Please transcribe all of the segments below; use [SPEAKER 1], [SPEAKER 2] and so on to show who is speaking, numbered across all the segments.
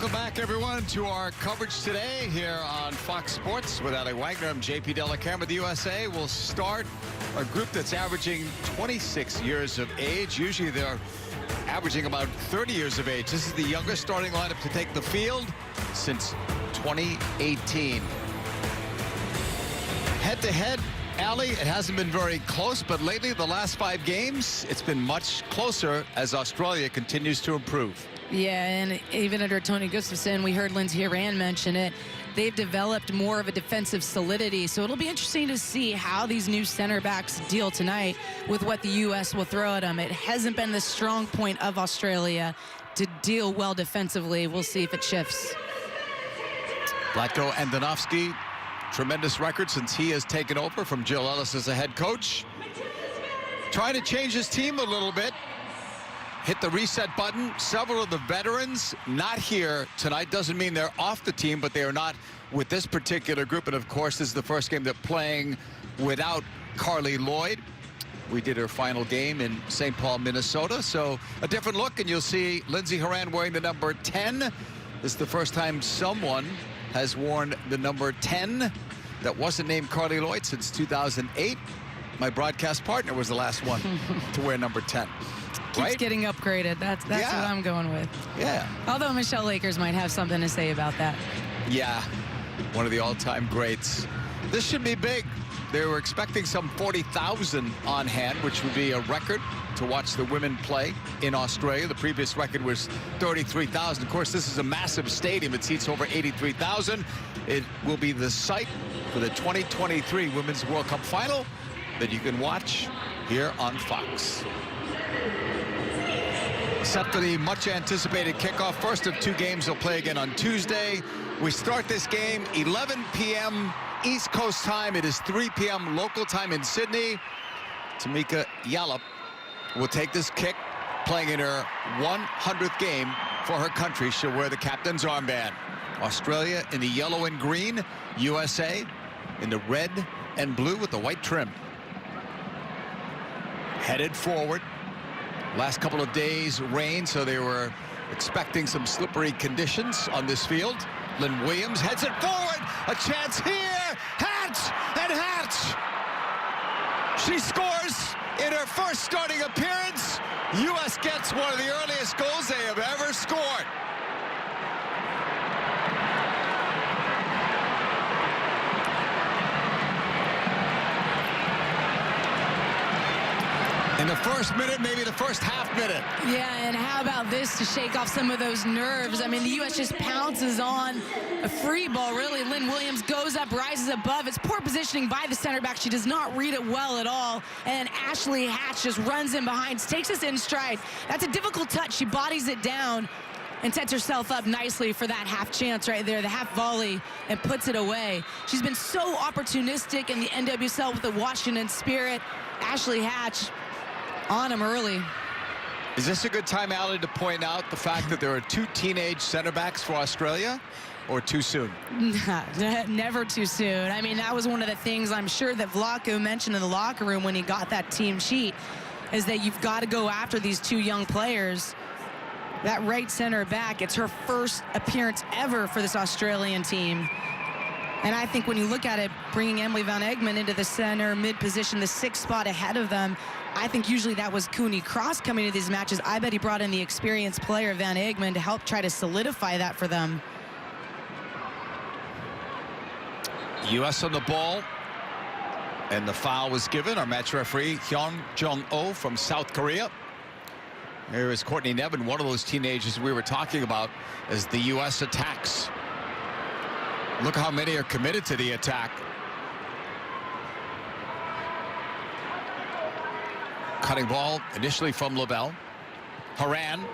[SPEAKER 1] Welcome back, everyone, to our coverage today here on Fox Sports with Ali Wagner. I'm JP Dellacamera. The USA will start a group that's averaging 26 years of age. Usually they're averaging about 30 years of age. This is the youngest starting lineup to take the field since 2018. Head-to-head, Ali, it hasn't been very close, but lately, the last 5 games, it's been much closer as Australia continues to improve.
[SPEAKER 2] Yeah, and even under Tony Gustafsson, we heard Lindsey Horan mention it. They've developed more of a defensive solidity, so it'll be interesting to see how these new center backs deal tonight with what the U.S. will throw at them. It hasn't been the strong point of Australia to deal well defensively. We'll see if it shifts.
[SPEAKER 1] Vlatko Andonovski, tremendous record since he has taken over from Jill Ellis as a head coach. Trying to change his team a little bit. Hit the reset button. Several of the veterans not here tonight. Doesn't mean they're off the team, but they are not with this particular group. And of course, this is the first game they're playing without Carly Lloyd. We did her final game in St. Paul, Minnesota. So a different look, and you'll see Lindsey Horan wearing the number 10. This is the first time someone has worn the number 10 that wasn't named Carly Lloyd since 2008. My broadcast partner was the last one to wear number 10.
[SPEAKER 2] Keeps getting upgraded. That's what I'm going with.
[SPEAKER 1] Yeah.
[SPEAKER 2] Although Michelle Lakers might have something to say about that.
[SPEAKER 1] Yeah, one of the all-time greats. This should be big. They were expecting some 40,000 on hand, which would be a record to watch the women play in Australia. The previous record was 33,000. Of course, this is a massive stadium. It seats over 83,000. It will be the site for the 2023 Women's World Cup Final that you can watch here on Fox. Set for the much-anticipated kickoff. First of 2 games they'll play again on Tuesday. We start this game 11 p.m. East Coast time. It is 3 p.m. local time in Sydney. Tamika Yallop will take this kick, playing in her 100th game for her country. She'll wear the captain's armband. Australia in the yellow and green. USA in the red and blue with the white trim. Headed forward. Last couple of days, rain, so they were expecting some slippery conditions on this field. Lynn Williams heads it forward. A chance here. Hatch and Hatch. She scores in her first starting appearance. U.S. gets one of the earliest goals they have ever scored. In the first minute, maybe the first half minute.
[SPEAKER 2] Yeah, and how about this to shake off some of those nerves? I mean, the U.S. just pounces on a free ball, really. Lynn Williams goes up, rises above. It's poor positioning by the center back. She does not read it well at all. And Ashley Hatch just runs in behind, takes us in stride. That's a difficult touch. She bodies it down and sets herself up nicely for that half chance right there, the half volley, and puts it away. She's been so opportunistic in the NWSL with the Washington Spirit. Ashley Hatch on him early.
[SPEAKER 1] Is this a good time, Ali, to point out the fact that there are 2 teenage center backs for Australia, or too soon?
[SPEAKER 2] Never too soon. I mean, that was one of the things I'm sure that Vlatko mentioned in the locker room when he got that team sheet, is that you've got to go after these 2 young players. That right center back, it's her first appearance ever for this Australian team. And I think when you look at it, bringing Emily Van Egmond into the center mid position, the 6th spot ahead of them, I think usually that was Cooney Cross coming to these matches. I bet he brought in the experienced player, Van Egmond, to help try to solidify that for them.
[SPEAKER 1] U.S. on the ball, and the foul was given. Our match referee, Hyun Jung-oh from South Korea. Here is Courtney Nevin, one of those teenagers we were talking about, as the U.S. attacks. Look how many are committed to the attack. Cutting ball initially from Lavelle. Horan.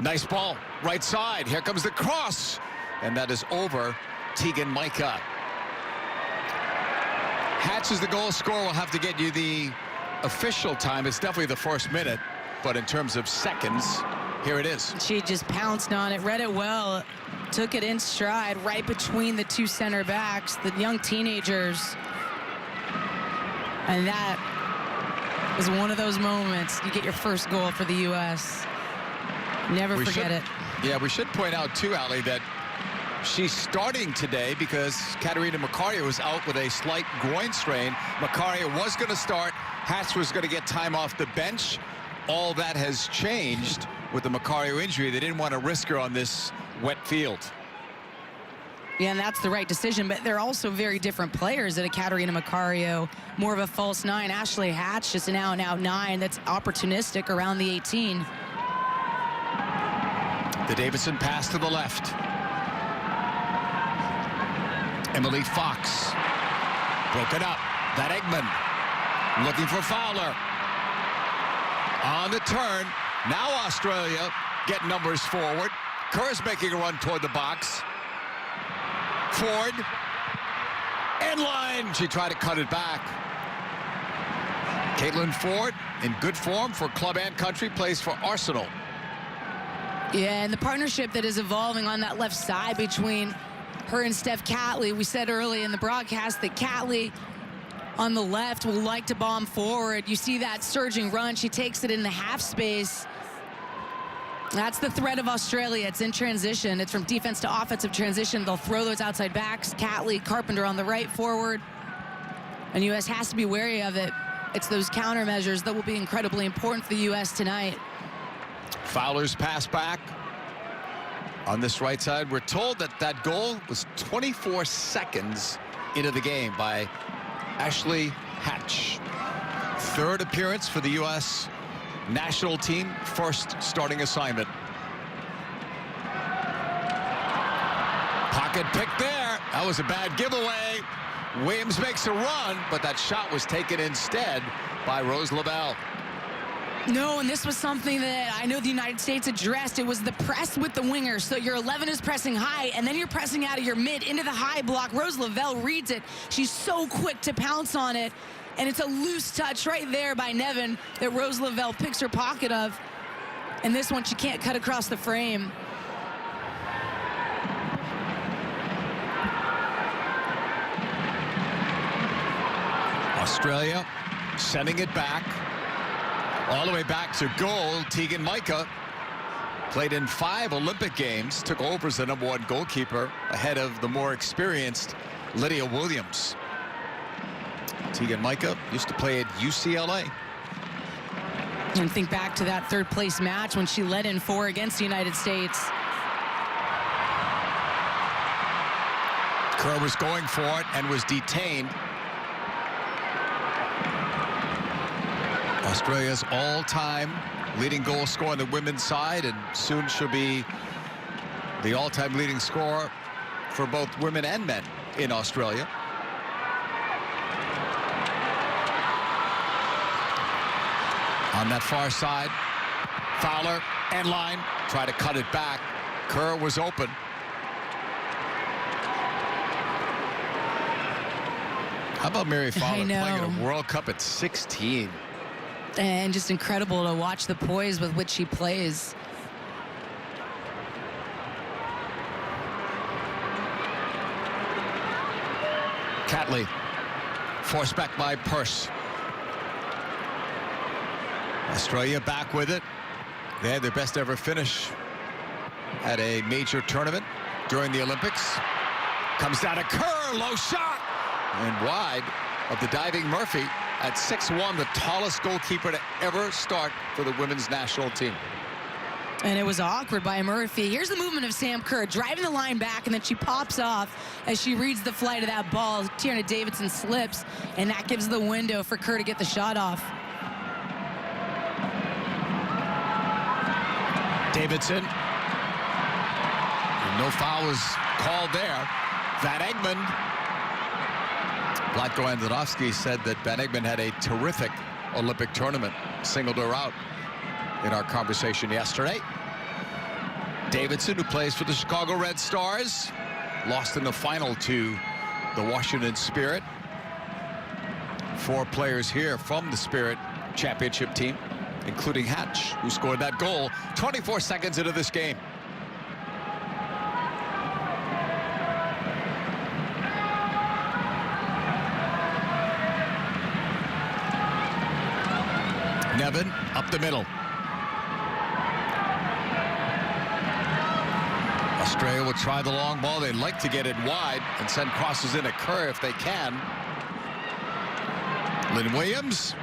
[SPEAKER 1] Nice ball. Right side. Here comes the cross. And that is over Tegan Micah. Hatch is the goal scorer. We'll have to get you the official time. It's definitely the first minute. But in terms of seconds, here it is.
[SPEAKER 2] She just pounced on it, read it well, took it in stride right between the 2 center backs, the young teenagers. And that is one of those moments. You get your first goal for the U.S. Never forget it.
[SPEAKER 1] Yeah, we should point out too, Ali, that she's starting today because Catarina Macario was out with a slight groin strain. Macario was going to start. Hatch was going to get time off the bench. All that has changed with the Macario injury. They didn't want to risk her on this wet field.
[SPEAKER 2] Yeah, and that's the right decision, but they're also very different players. That Catarina Macario, more of a false 9. Ashley Hatch, just an out-and-out 9 that's opportunistic around the 18.
[SPEAKER 1] The Davidson pass to the left. Emily Fox. Broken up. Van Egmond looking for Fowler. On the turn. Now Australia get numbers forward. Kerr's making a run toward the box. Ford. End line. She tried to cut it back. Caitlin Ford in good form for club and country. Plays for Arsenal.
[SPEAKER 2] Yeah, and the partnership that is evolving on that left side between her and Steph Catley. We said early in the broadcast that Catley on the left will like to bomb forward. You see that surging run. She takes it in the half space. That's the threat of Australia. It's in transition. It's from defense to offensive transition. They'll throw those outside backs. Catley, Carpenter on the right forward. And U.S. has to be wary of it. It's those countermeasures that will be incredibly important for the U.S. tonight.
[SPEAKER 1] Fowler's pass back. On this right side, we're told that that goal was 24 seconds into the game by Ashley Hatch. Third appearance for the U.S. national team, first starting assignment. Pocket pick there. That was a bad giveaway. Williams makes a run, but that shot was taken instead by Rose Lavelle.
[SPEAKER 2] No, and this was something that I know the United States addressed. It was the press with the winger. So your 11 is pressing high, and then you're pressing out of your mid into the high block. Rose Lavelle reads it. She's so quick to pounce on it. And it's a loose touch right there by Nevin that Rose Lavelle picks her pocket of. And this one, she can't cut across the frame.
[SPEAKER 1] Australia sending it back. All the way back to goal. Tegan Micah played in 5 Olympic games, took over as the #1 goalkeeper ahead of the more experienced Lydia Williams. Tegan Micah used to play at UCLA.
[SPEAKER 2] And think back to that third place match when she led in 4 against the United States.
[SPEAKER 1] Kerr was going for it and was detained. Australia's all-time leading goal scorer on the women's side, and soon she'll be the all-time leading scorer for both women and men in Australia. On that far side, Fowler, end line, try to cut it back. Kerr was open. How about Mary Fowler playing in a World Cup at 16?
[SPEAKER 2] And just incredible to watch the poise with which she plays.
[SPEAKER 1] Catley, forced back by Purse. Australia back with it. They had their best ever finish at a major tournament during the Olympics. Comes down to Kerr, low shot, and wide of the diving Murphy. At 6'1", the tallest goalkeeper to ever start for the women's national team.
[SPEAKER 2] And it was awkward by Murphy. Here's the movement of Sam Kerr, driving the line back, and then she pops off as she reads the flight of that ball. Tierna Davidson slips, and that gives the window for Kerr to get the shot off.
[SPEAKER 1] Davidson. No foul was called there. Van Egmond. Vlatko Andonovski said that Van Egmond had a terrific Olympic tournament, singled her out in our conversation yesterday. Davidson, who plays for the Chicago Red Stars, lost in the final to the Washington Spirit. 4 players here from the Spirit championship team, including Hatch, who scored that goal 24 seconds into this game. Nevin up the middle. Australia will try the long ball. They'd like to get it wide and send crosses in a curve if they can. Lynn Williams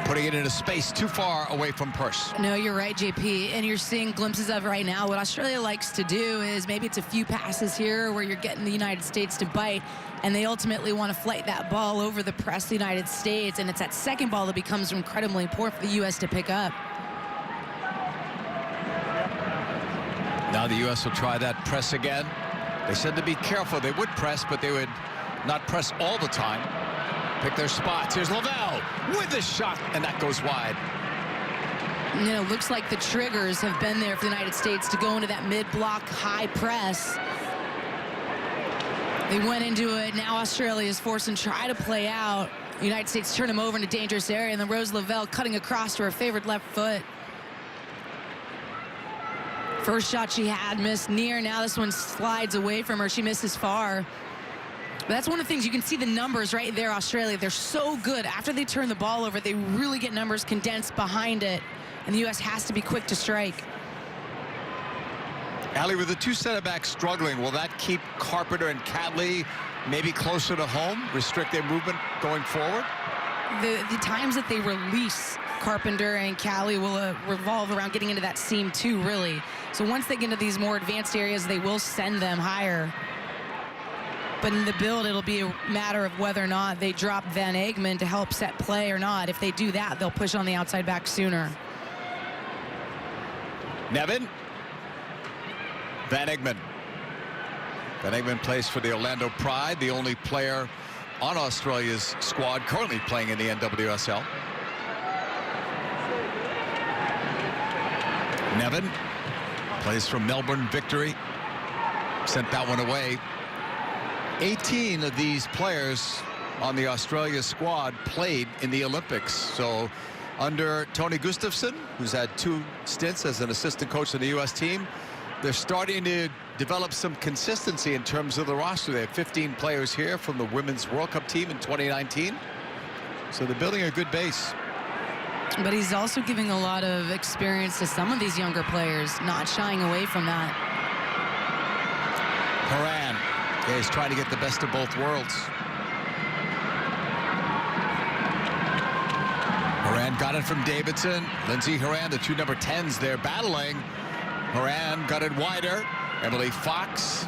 [SPEAKER 1] putting it into space too far away from Purse.
[SPEAKER 2] No, you're right, JP, and you're seeing glimpses of it right now. What Australia likes to do is maybe it's a few passes here where you're getting the United States to bite, and they ultimately want to flight that ball over the press of the United States, and it's that second ball that becomes incredibly important for the U.S. to pick up.
[SPEAKER 1] Now the U.S. will try that press again. They said to be careful. They would press, but they would not press all the time. Pick their spots. Here's Lavelle with the shot, and that goes wide.
[SPEAKER 2] You know, looks like the triggers have been there for the United States to go into that mid-block high press. They went into it. Now Australia is forced and try to play out. The United States turn them over in a dangerous area, and then Rose Lavelle cutting across to her favorite left foot. First shot she had missed near. Now this one slides away from her. She misses far. But that's one of the things, you can see the numbers right there, Australia. They're so good. After they turn the ball over, they really get numbers condensed behind it. And the U.S. has to be quick to strike.
[SPEAKER 1] Allie, with the two center backs struggling, will that keep Carpenter and Catley maybe closer to home, restrict their movement going forward?
[SPEAKER 2] The times that they release Carpenter and Catley will revolve around getting into that seam too, really. So once they get into these more advanced areas, they will send them higher. But in the build, it'll be a matter of whether or not they drop Van Egmond to help set play or not. If they do that, they'll push on the outside back sooner.
[SPEAKER 1] Nevin. Van Egmond. Van Egmond plays for the Orlando Pride, the only player on Australia's squad currently playing in the NWSL. Nevin plays from Melbourne Victory. Sent that one away. 18 of these players on the Australia squad played in the Olympics. So under Tony Gustafsson, who's had 2 stints as an assistant coach of the U.S. team, they're starting to develop some consistency in terms of the roster. They have 15 players here from the Women's World Cup team in 2019. So they're building a good base.
[SPEAKER 2] But he's also giving a lot of experience to some of these younger players, not shying away from that.
[SPEAKER 1] Horan. Yeah, he's trying to get the best of both worlds. Horan got it from Davidson. Lindsey Horan, the 2 number 10s, they're battling. Horan got it wider. Emily Fox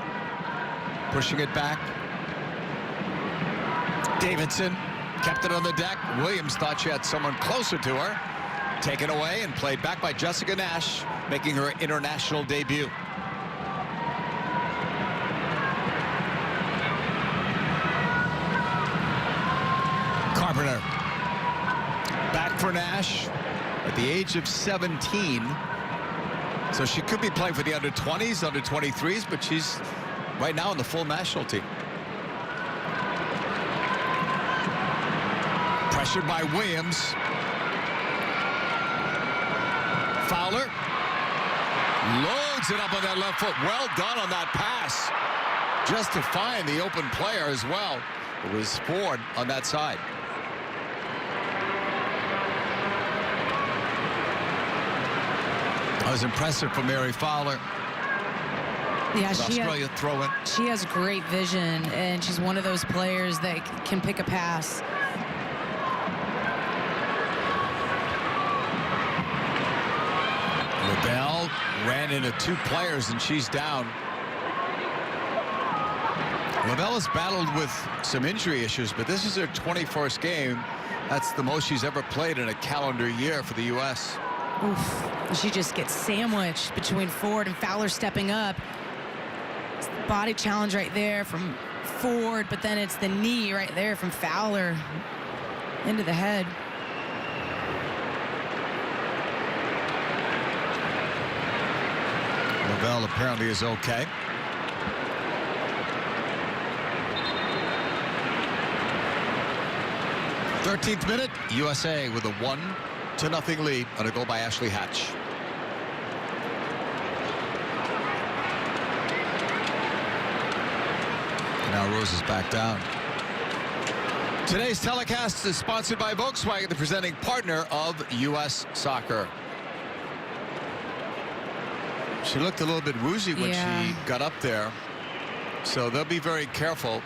[SPEAKER 1] pushing it back. Davidson kept it on the deck. Williams thought she had someone closer to her. Taken away and played back by Jessica Nash, making her international debut. Carpenter. Back for Nash at the age of 17. So she could be playing for the under-20s, under-23s, but she's right now on the full national team. Pressured by Williams. Fowler loads it up on that left foot. Well done on that pass. Just to find the open player as well. It was Ford on that side. That was impressive for Mary Fowler.
[SPEAKER 2] Yeah,
[SPEAKER 1] Australia throw in.
[SPEAKER 2] She has great vision, and she's one of those players that can pick a pass.
[SPEAKER 1] LaBelle ran into 2 players, and she's down. LaBelle has battled with some injury issues, but this is her 21st game. That's the most she's ever played in a calendar year for the U.S.
[SPEAKER 2] Oof. She just gets sandwiched between Ford and Fowler stepping up. It's the body challenge right there from Ford, but then it's the knee right there from Fowler into the head.
[SPEAKER 1] LaBelle apparently is okay. th minute, USA with a 1-0 lead on a goal by Ashley Hatch. Now Rose is back down. Today's telecast is sponsored by Volkswagen, the presenting partner of U.S. Soccer. She looked a little bit woozy when she got up there. So they'll be very careful.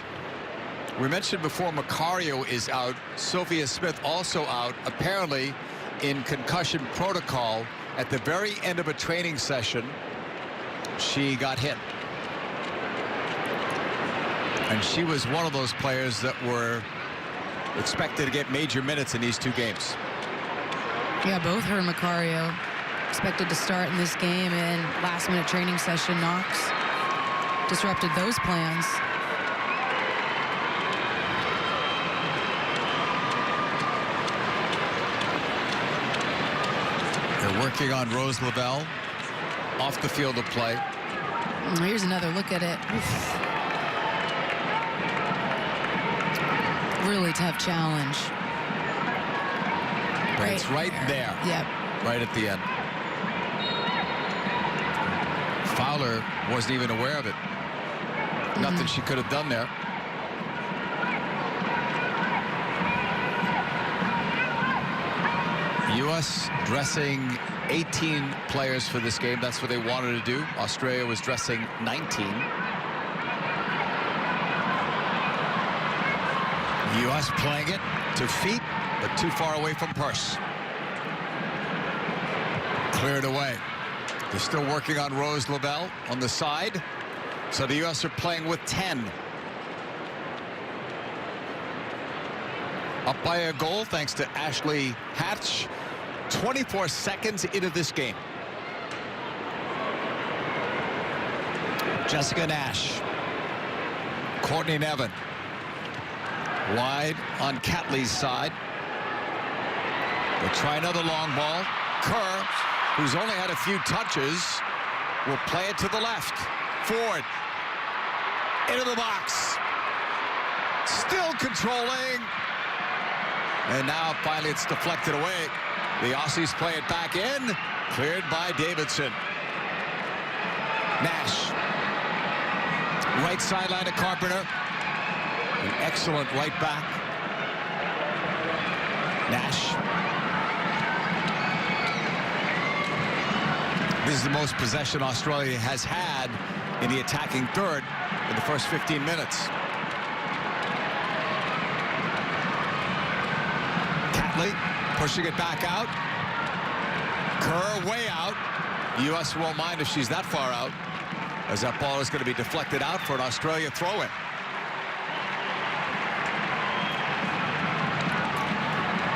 [SPEAKER 1] We mentioned before Macario is out. Sophia Smith also out, apparently in concussion protocol. At the very end of a training session, she got hit. And she was one of those players that were expected to get major minutes in these two games.
[SPEAKER 2] Yeah, both her and Macario expected to start in this game, and last-minute training session knocks disrupted those plans.
[SPEAKER 1] They're working on Rose Lavelle off the field of play.
[SPEAKER 2] Here's another look at it. Oof. Really tough challenge.
[SPEAKER 1] But it's right there.
[SPEAKER 2] Yep.
[SPEAKER 1] Right at the end. Fowler wasn't even aware of it. Nothing she could have done there. U.S. dressing 18 players for this game. That's what they wanted to do. Australia was dressing 19. U.S. playing it to feet, but too far away from purse. Cleared away. They're still working on Rose Lavelle on the side. So the U.S. are playing with 10. Up by a goal thanks to Ashley Hatch. 24 seconds into this game. Jessica Nash. Courtney Nevin. Wide on Catley's side. They'll try another long ball. Kerr, who's only had a few touches, will play it to the left. Ford. Into the box. Still controlling. And now finally it's deflected away. The Aussies play it back in. Cleared by Davidson. Nash. Right sideline to Carpenter. An excellent right back. Nash. This is the most possession Australia has had in the attacking third in the first 15 minutes. Catley pushing it back out. Kerr way out. The U.S. won't mind if she's that far out, as that ball is going to be deflected out for an Australia throw-in.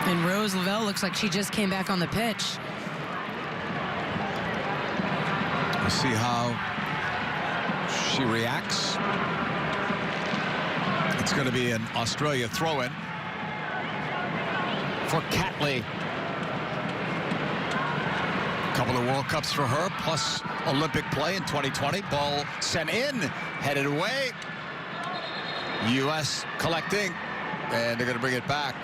[SPEAKER 2] And Rose Lavelle looks like she just came back on the pitch.
[SPEAKER 1] We'll see how she reacts. It's going to be an Australia throw-in for Catley. A couple of World Cups for her, plus Olympic play in 2020. Ball sent in, headed away. U.S. collecting, and they're going to bring it back.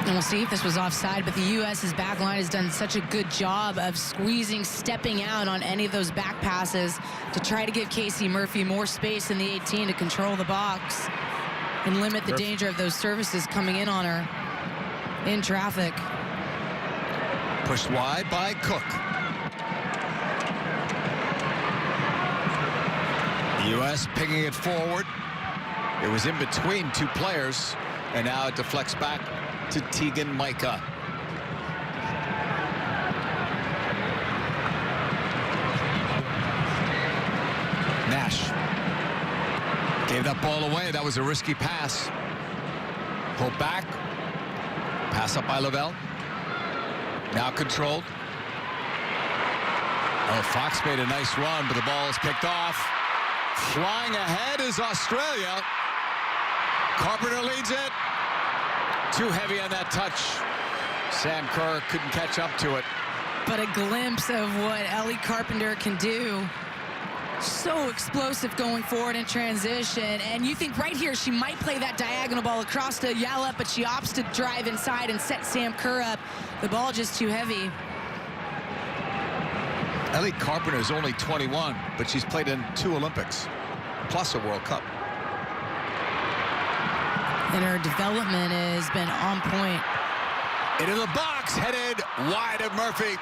[SPEAKER 2] And we'll see if this was offside, but the U.S.'s back line has done such a good job of squeezing, stepping out on any of those back passes to try to give Casey Murphy more space in the 18 to control the box and limit the danger of those services coming in on her in traffic.
[SPEAKER 1] Pushed wide by Cook. The U.S. pinging it forward. It was in between two players, and now it deflects back to Teagan Micah. Nash gave that ball away. That was a risky pass. Pulled back. Pass up by Lavelle. Now controlled. Oh, Fox made a nice run, but the ball is picked off. Flying ahead is Australia. Carpenter leads it. Too heavy on that touch. Sam Kerr couldn't catch up to it.
[SPEAKER 2] But a glimpse of what Ellie Carpenter can do. So explosive going forward in transition. And you think right here she might play that diagonal ball across to Yallop, but she opts to drive inside and set Sam Kerr up. The ball just too heavy.
[SPEAKER 1] Ellie Carpenter is only 21, but she's played in 2 Olympics, plus a World Cup.
[SPEAKER 2] And her development has been on point.
[SPEAKER 1] Into the box, headed wide of Murphy.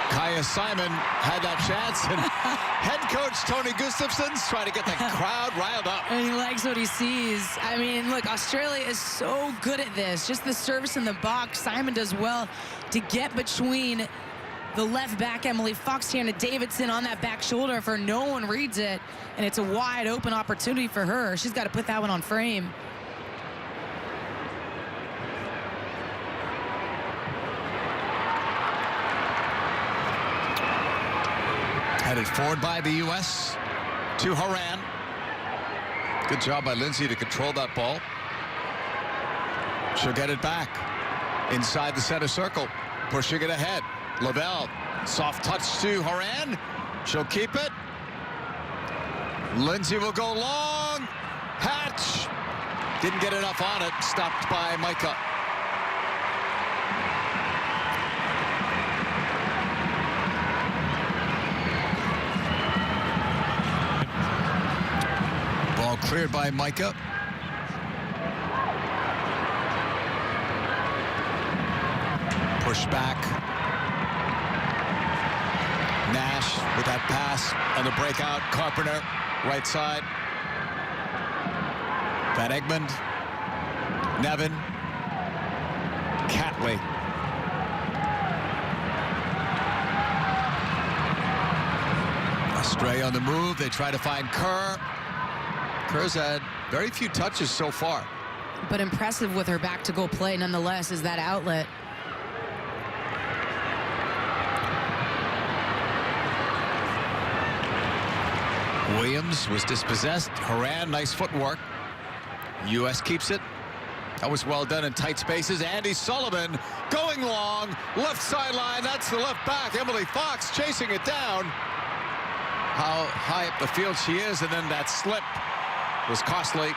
[SPEAKER 1] Kaya Simon had that chance, and head coach Tony Gustafson's trying to get the crowd riled up.
[SPEAKER 2] And he likes what he sees. I mean, look, Australia is so good at this. Just the service in the box. Simon does well to get between the left back, Emily Fox, here, and Davidson on that back shoulder for no one reads it. And it's a wide open opportunity for her. She's got to put that one on frame.
[SPEAKER 1] Headed forward by the U.S. to Horan. Good job by Lindsay to control that ball. She'll get it back inside the center circle, pushing it ahead. Lavelle, soft touch to Horan. She'll keep it. Lindsay will go long. Hatch didn't get enough on it. Stopped by Micah. Ball cleared by Micah. Push back. Nash with that pass on the breakout. Carpenter, right side. Van Egmond. Nevin. Catley. Australia on the move. They try to find Kerr. Kerr's had very few touches so far.
[SPEAKER 2] But impressive with her back-to-goal play, nonetheless, is that outlet.
[SPEAKER 1] Williams was dispossessed. Horan, nice footwork. U.S. keeps it. That was well done in tight spaces. Andy Sullivan going long. Left sideline. That's the left back. Emily Fox chasing it down. How high up the field she is. And then that slip was costly.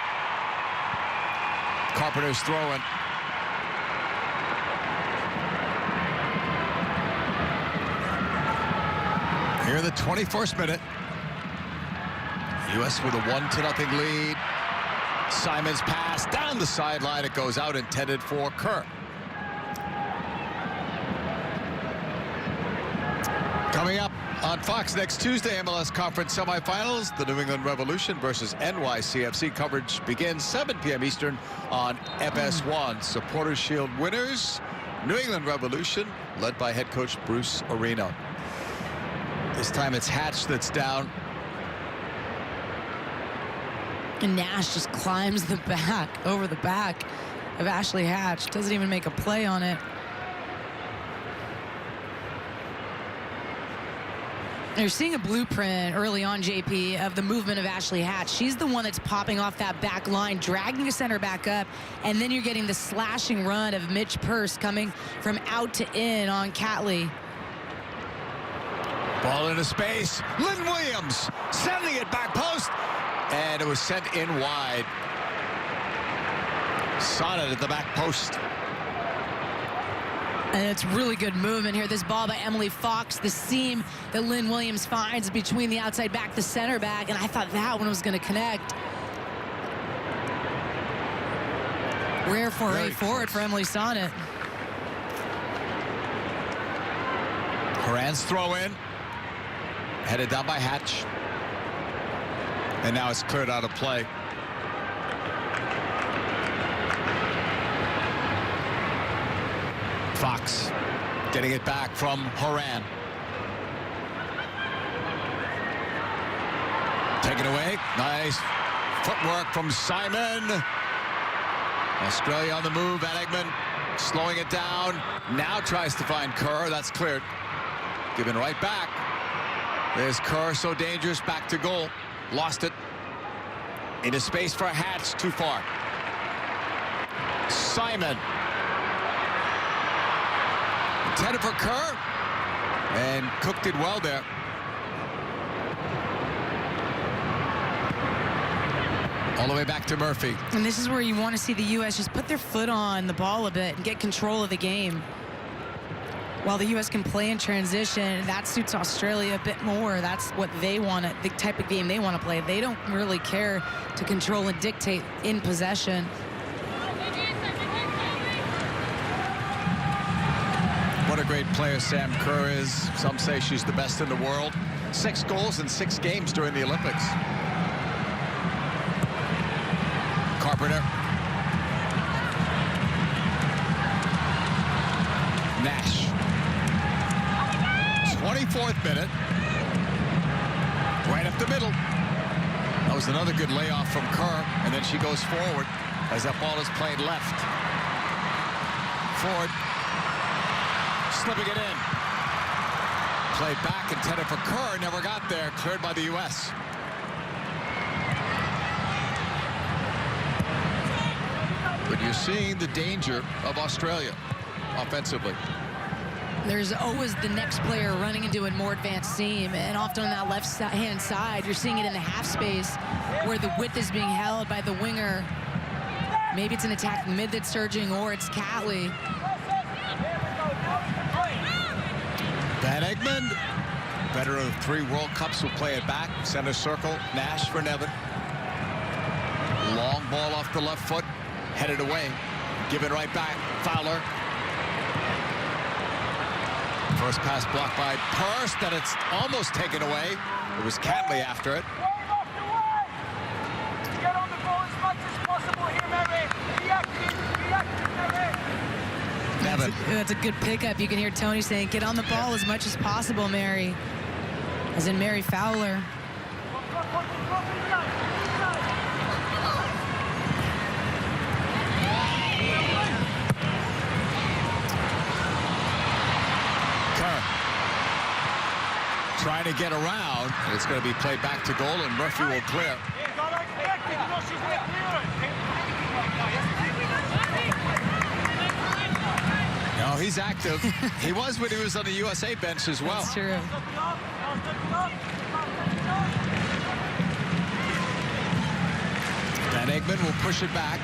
[SPEAKER 1] Carpenter's throwing. Here in the 21st minute. U.S. with a 1-0 lead. Simon's pass down the sideline. It goes out, intended for Kerr. Coming up on Fox next Tuesday, MLS Conference semifinals. The New England Revolution versus NYCFC. Coverage begins 7 p.m. Eastern on FS1. Supporters Shield winners, New England Revolution, led by head coach Bruce Arena. This time it's Hatch that's down.
[SPEAKER 2] And Nash just climbs the back, over the back of Ashley Hatch. Doesn't even make a play on it. You're seeing a blueprint early on, JP, of the movement of Ashley Hatch. She's the one that's popping off that back line, dragging a center back up, and then you're getting the slashing run of Mitch Purse coming from out to in on Catley.
[SPEAKER 1] Ball into space. Lynn Williams sending it back post. And it was sent in wide. Sonnet at the back post.
[SPEAKER 2] And it's really good movement here. This ball by Emily Fox, the seam that Lynn Williams finds between the outside back, the center back, and I thought that one was going to connect. Rare foray forward for Emily Sonnet.
[SPEAKER 1] Horan's throw in. Headed down by Hatch. And now it's cleared out of play. Fox getting it back from Horan. Taken away. Nice footwork from Simon. Australia on the move. Van Egmond slowing it down. Now tries to find Kerr. That's cleared. Given right back. There's Kerr, so dangerous. Back to goal. Lost it. Into space for Hatch. Too far. Simon. Intended for Kerr. And Cook did well there. All the way back to Murphy.
[SPEAKER 2] And this is where you want to see the U.S. just put their foot on the ball a bit and get control of the game. While the U.S. can play in transition, that suits Australia a bit more. That's what they want, the type of game they want to play. They don't really care to control and dictate in possession.
[SPEAKER 1] great player Sam Kerr is. Some say she's the best in the world. 6 goals in 6 games during the Olympics. Carpenter. Nash. 24th minute. Right up the middle. That was another good layoff from Kerr, and then she goes forward as that ball is played left. Ford slipping it in. Played back, intended for Kerr, never got there. Cleared by the U.S. But you're seeing the danger of Australia offensively.
[SPEAKER 2] There's always the next player running into a more advanced seam, and often on that left-hand side, you're seeing it in the half space where the width is being held by the winger. Maybe it's an attacking mid that's surging, or it's Catley.
[SPEAKER 1] Van Egmond, veteran of 3 World Cups, will play it back. Center circle, Nash for Nevin. Long ball off the left foot, headed away. Given right back, Fowler. First pass blocked by Purse, then it's almost taken away. It was Catley after it.
[SPEAKER 3] Get on the ball as much as possible here, Mary.
[SPEAKER 1] Nevin.
[SPEAKER 2] That's a good pickup. You can hear Tony saying, get on the ball as much as possible, Mary. As in Mary Fowler.
[SPEAKER 1] Trying to get around, and it's going to be played back to goal, and Murphy will clear. No, he's active. He was when he was on the USA bench as well.
[SPEAKER 2] That's true.
[SPEAKER 1] Van Egmond will push it back.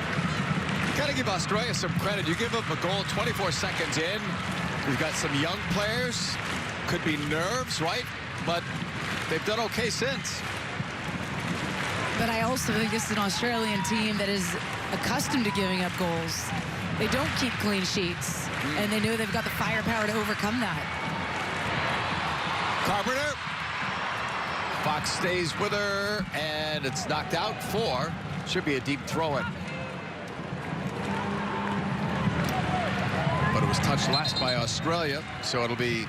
[SPEAKER 1] Got to give Australia some credit. You give up a goal 24 seconds in. We've got some young players. Could be nerves, right? But they've done okay since.
[SPEAKER 2] But I also think this is an Australian team that is accustomed to giving up goals. They don't keep clean sheets, and they know they've got the firepower to overcome that.
[SPEAKER 1] Carpenter. Fox stays with her, and it's knocked out for. Should be a deep throw-in. But it was touched last by Australia, so it'll be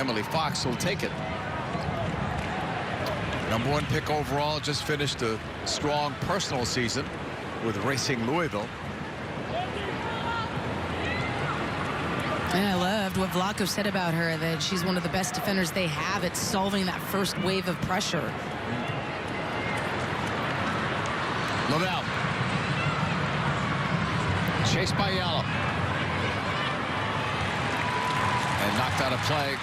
[SPEAKER 1] Emily Fox who'll take it. #1 pick overall, just finished a strong personal season with Racing Louisville.
[SPEAKER 2] And I loved what Vlaco said about her, that she's one of the best defenders they have at solving that first wave of pressure.
[SPEAKER 1] Lavelle. Chased by Yellow. And knocked out of play.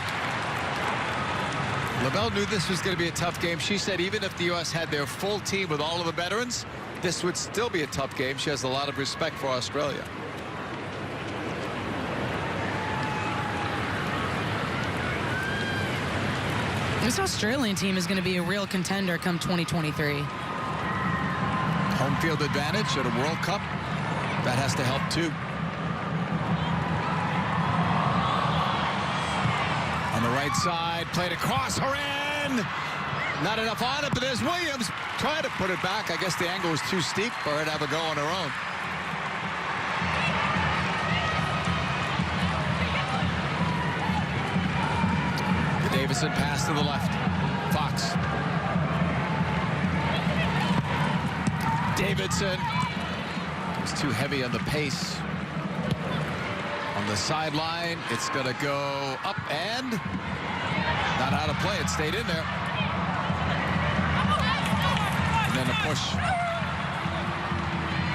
[SPEAKER 1] Lavelle knew this was going to be a tough game. She said even if the U.S. had their full team with all of the veterans, this would still be a tough game. She has a lot of respect for Australia.
[SPEAKER 2] This Australian team is going to be a real contender come 2023.
[SPEAKER 1] Home field advantage at a World Cup. That has to help too. On the right side, played across her end. Not enough on it, but there's Williams trying to put it back. I guess the angle was too steep for her to have a go on her own. The Davison pass to the left. Fox. Davidson. It's too heavy on the pace. On the sideline, it's going to go up and not out of play. It stayed in there. And then a push.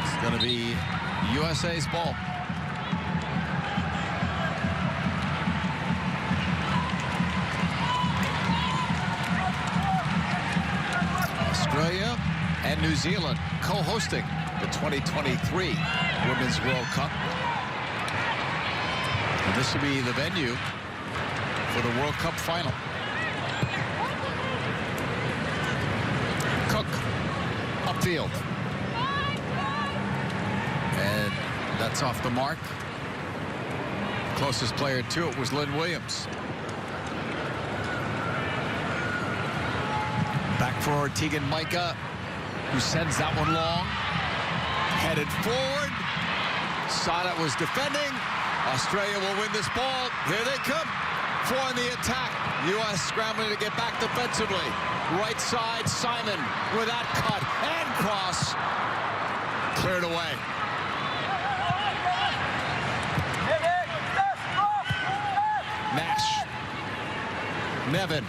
[SPEAKER 1] It's going to be USA's ball. Australia and New Zealand co-hosting the 2023 Women's World Cup. And this will be the venue for the World Cup final. Cook, upfield. And that's off the mark. Closest player to it was Lynn Williams. Back for Teagan Micah, who sends that one long. Headed forward. Sada was defending. Australia will win this ball. Here they come. 4 in the attack. U.S. scrambling to get back defensively. Right side, Simon with that cut and cross. Cleared away. Nash. Nevin.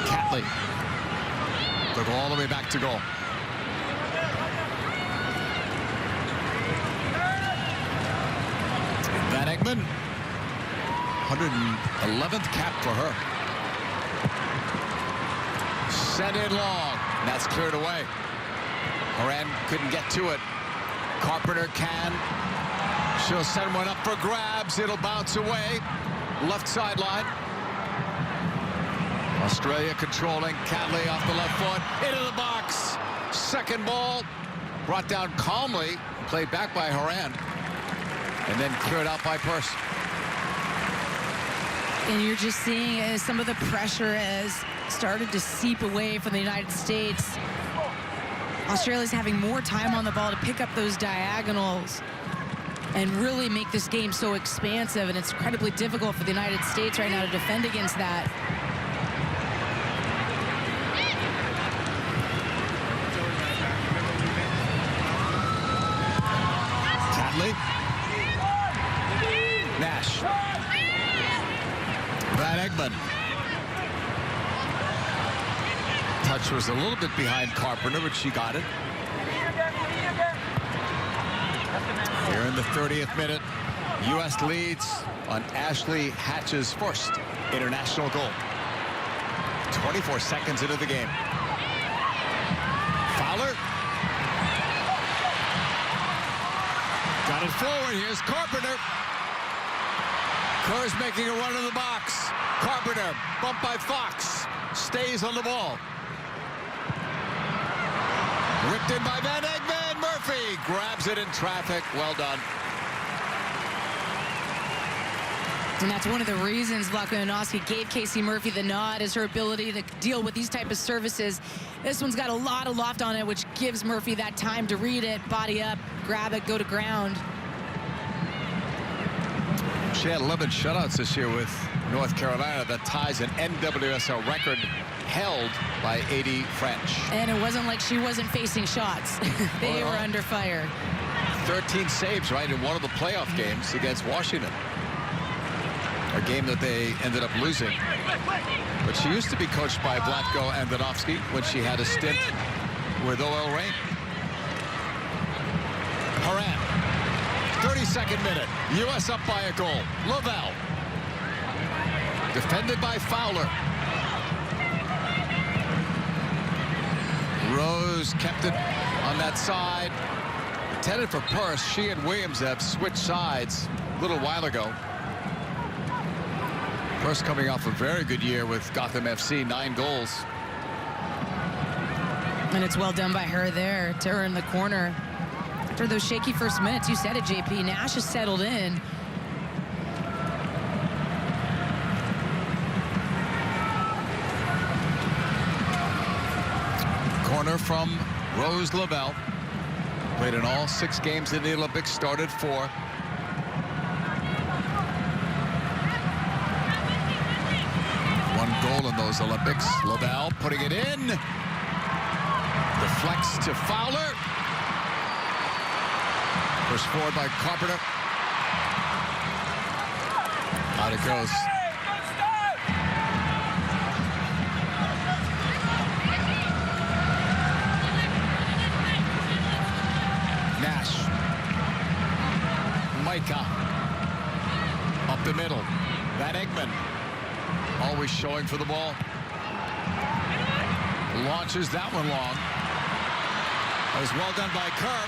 [SPEAKER 1] Catley. They'll go all the way back to goal. Van Egmond. 111th cap for her. Sent in long. That's cleared away. Horan couldn't get to it. Carpenter can. She'll send one up for grabs. It'll bounce away. Left sideline. Australia controlling. Catley off the left foot. Into the box. Second ball. Brought down calmly. Played back by Horan. And then cleared out by Purse.
[SPEAKER 2] And you're just seeing as some of the pressure has started to seep away from the United States. Australia's having more time on the ball to pick up those diagonals and really make this game so expansive, and it's incredibly difficult for the United States right now to defend against that.
[SPEAKER 1] Catley. Nash. Van Egmond. Touch was a little bit behind Carpenter, but she got it. Here in the 30th minute, U.S. leads on Ashley Hatch's first international goal. 24 seconds into the game. Fowler. Got it forward. Here's Carpenter. Kerr's making a run in the box. Carpenter, bumped by Fox, stays on the ball. Ripped in by Van Egmond. Murphy grabs it in traffic. Well done.
[SPEAKER 2] And that's one of the reasons Lukyanowski gave Casey Murphy the nod, is her ability to deal with these type of services. This one's got a lot of loft on it, which gives Murphy that time to read it, body up, grab it, go to ground.
[SPEAKER 1] She had 11 shutouts this year with North Carolina. That ties an NWSL record held by A.D. French.
[SPEAKER 2] And it wasn't like she wasn't facing shots. They were under fire.
[SPEAKER 1] 13 saves, right, in one of the playoff games against Washington. A game that they ended up losing. But she used to be coached by Vlatko Andonovski when she had a stint with OL Reign. Horan. 32nd minute. U.S. up by a goal. Lavelle. Defended by Fowler. Rose kept it on that side. Intended for Purse. She and Williams have switched sides a little while ago. Purse coming off a very good year with Gotham FC, 9 goals.
[SPEAKER 2] And it's well done by her there to earn the corner. After those shaky first minutes, you said it, JP, Nash has settled in.
[SPEAKER 1] Corner from Rose Lavelle. Played in all 6 games in the Olympics, started 4. One goal in those Olympics. Lavelle putting it in. Deflects to Fowler. Pushed forward by Carpenter. Out it goes. Nash. Micah. Up the middle. Van Egmond. Always showing for the ball. Launches that one long. That was well done by Kerr.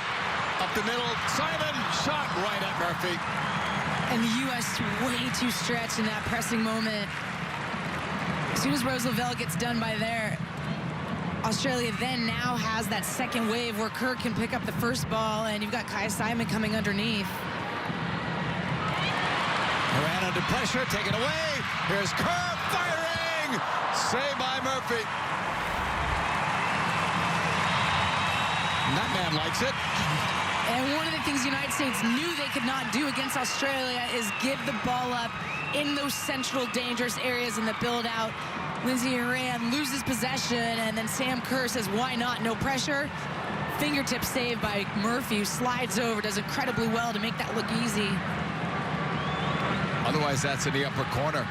[SPEAKER 1] Up the middle, Simon, shot right at Murphy.
[SPEAKER 2] And the U.S. way too stretched in that pressing moment. As soon as Rose Lavelle gets done by there, Australia then now has that second wave where Kerr can pick up the first ball, and you've got Kaya Simon coming underneath.
[SPEAKER 1] Moran under pressure, taken away. Here's Kerr firing. Saved by Murphy. And that man likes it.
[SPEAKER 2] And one of the things the United States knew they could not do against Australia is give the ball up in those central dangerous areas in the build-out. Lindsey Horan loses possession, and then Sam Kerr says, why not? No pressure. Fingertip save by Murphy, who slides over, does incredibly well to make that look easy.
[SPEAKER 1] Otherwise, that's in the upper corner.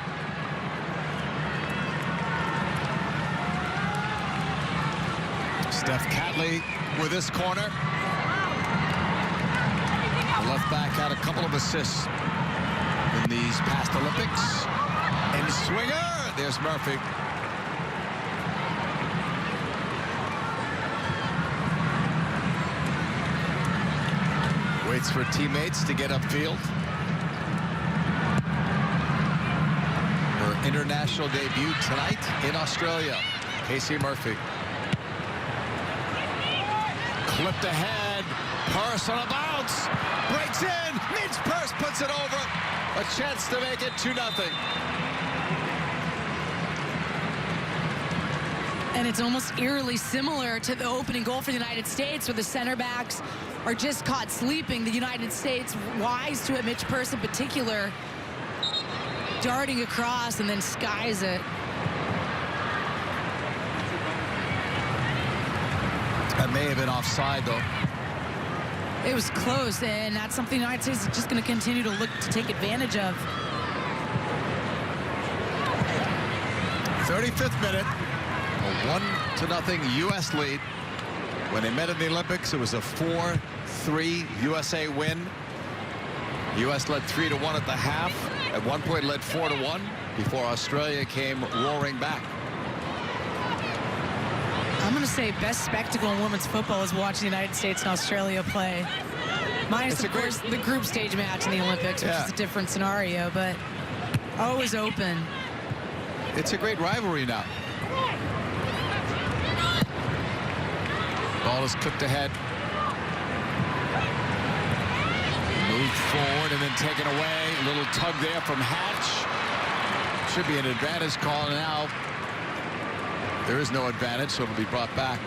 [SPEAKER 1] Steph Catley with this corner. The left back had a couple of assists in these past Olympics. And swinger, there's Murphy. Waits for teammates to get upfield. Her international debut tonight in Australia. Casey Murphy. Clipped ahead. Purse on a bounce. Breaks in. Midge Purse puts it over. A chance to make it 2-0.
[SPEAKER 2] And it's almost eerily similar to the opening goal for the United States, where the center backs are just caught sleeping. The United States, wise to it, Midge Purse in particular, darting across and then skies it.
[SPEAKER 1] That may have been offside, though.
[SPEAKER 2] It was close, and that's something the United States is just going to continue to look to take advantage of.
[SPEAKER 1] 35th minute. A 1-0 U.S. lead. When they met in the Olympics, it was a 4-3 USA win. The U.S. led 3-1 at the half. At one point led 4-1 before Australia came roaring back.
[SPEAKER 2] I'm going to say best spectacle in women's football is watching the United States and Australia play. Minus, of course, the group stage match in the Olympics, which is a different scenario, but always open.
[SPEAKER 1] It's a great rivalry now. Ball is clipped ahead. Moved forward and then taken away. A little tug there from Hatch. Should be an advantage call now. There is no advantage, so it'll be brought back.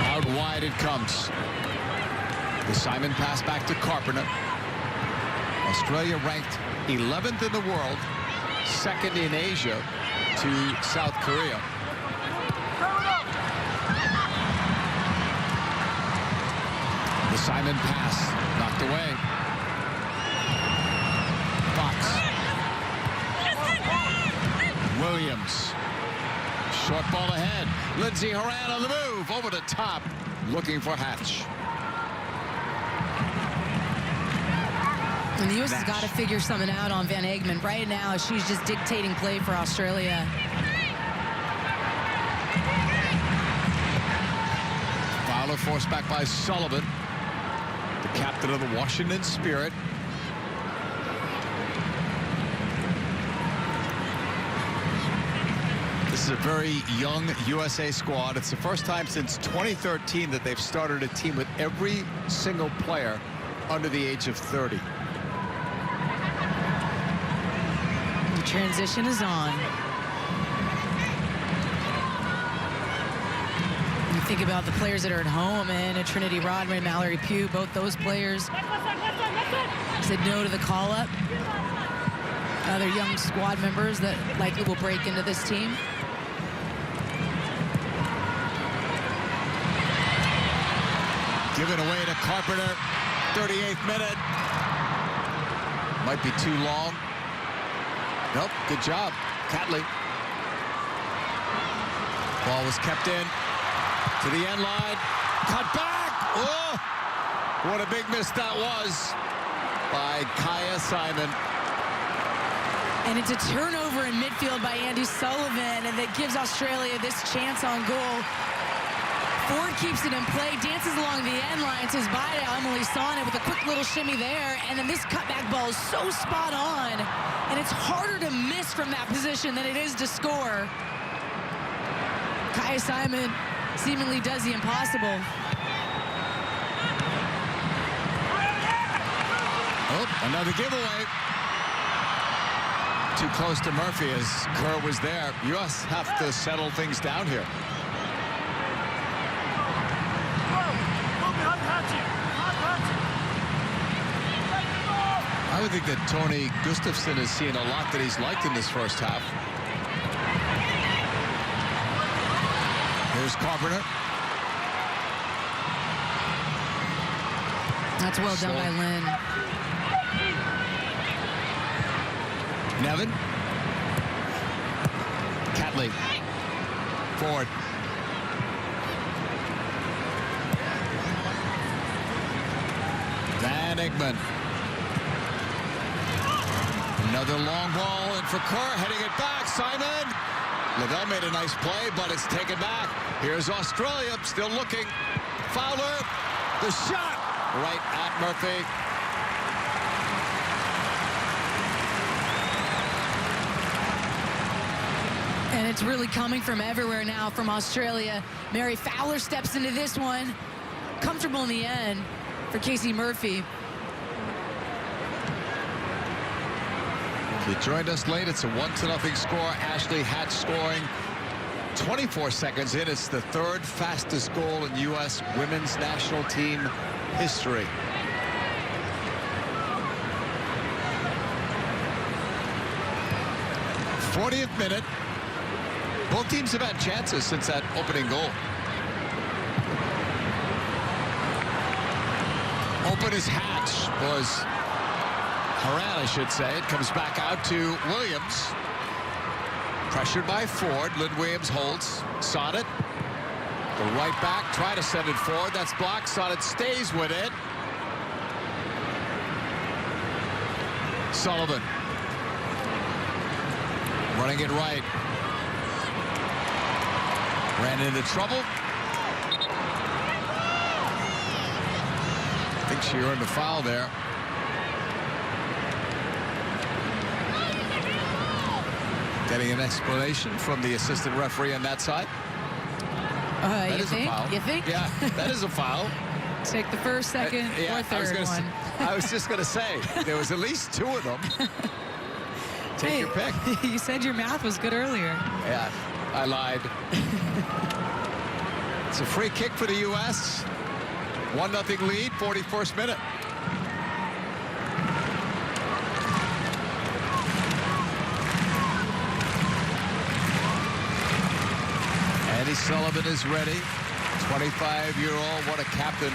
[SPEAKER 1] Out wide it comes. The Simon pass back to Carpenter. Australia ranked 11th in the world, 2nd in Asia to South Korea. The Simon pass knocked away. Fox. Williams. Short ball ahead. Lindsey Horan on the move. Over the top. Looking for Hatch.
[SPEAKER 2] And the U.S. has got to figure something out on Van Egmond. Right now, she's just dictating play for Australia.
[SPEAKER 1] Fowler forced back by Sullivan, the captain of the Washington Spirit. This is a very young USA squad. It's the first time since 2013 that they've started a team with every single player under the age of 30.
[SPEAKER 2] The transition is on. You think about the players that are at home, and Trinity Rodman, Mallory Pugh, both those players said no to the call-up. Other young squad members that likely will break into this team.
[SPEAKER 1] Given away to Carpenter, 38th minute. Might be too long. Nope, good job, Catley. Ball was kept in to the end line. Cut back! Oh! What a big miss that was by Kaya Simon.
[SPEAKER 2] And it's a turnover in midfield by Andy Sullivan, and that gives Australia this chance on goal. Ford keeps it in play, dances along the end line, says bye to Emily Sonnet with a quick little shimmy there, and then this cutback ball is so spot on, and it's harder to miss from that position than it is to score. Kaya Simon seemingly does the impossible.
[SPEAKER 1] Oh, another giveaway. Too close to Murphy as Kerr was there. U.S. have to settle things down here. I would think that Tony Gustafsson has seen a lot that he's liked in this first half. Here's Carpenter.
[SPEAKER 2] That's well done by Lynn.
[SPEAKER 1] Nevin. Catley. Ford. Van Egmond. Another long ball in for Kerr, heading it back. Simon. Lavelle made a nice play, but it's taken back. Here's Australia, still looking. Fowler. The shot right at Murphy.
[SPEAKER 2] And it's really coming from everywhere now from Australia. Mary Fowler steps into this one. Comfortable in the end for Casey Murphy.
[SPEAKER 1] If you joined us late, it's a 1-0 score. Ashley Hatch scoring 24 seconds in. It's the third fastest goal in U.S. women's national team history. '40th minute. Both teams have had chances since that opening goal. Open as Hatch was Haran, I should say. It comes back out to Williams. Pressured by Ford. Lynn Williams holds. Sonnet. The right back. Try to send it forward. That's blocked. Sonnet stays with it. Sullivan. Running it right. Ran into trouble. I think she earned a foul there. Getting an explanation from the assistant referee on that side. That is a foul.
[SPEAKER 2] You think?
[SPEAKER 1] Yeah, that is a foul.
[SPEAKER 2] Take the first, second, or third one.
[SPEAKER 1] I was just going to say, there was at least 2 of them. Take your pick.
[SPEAKER 2] You said your math was good earlier.
[SPEAKER 1] Yeah, I lied. It's a free kick for the U.S. 1-0 lead, 41st minute. Annie Sullivan is ready. 25-year-old, what a captain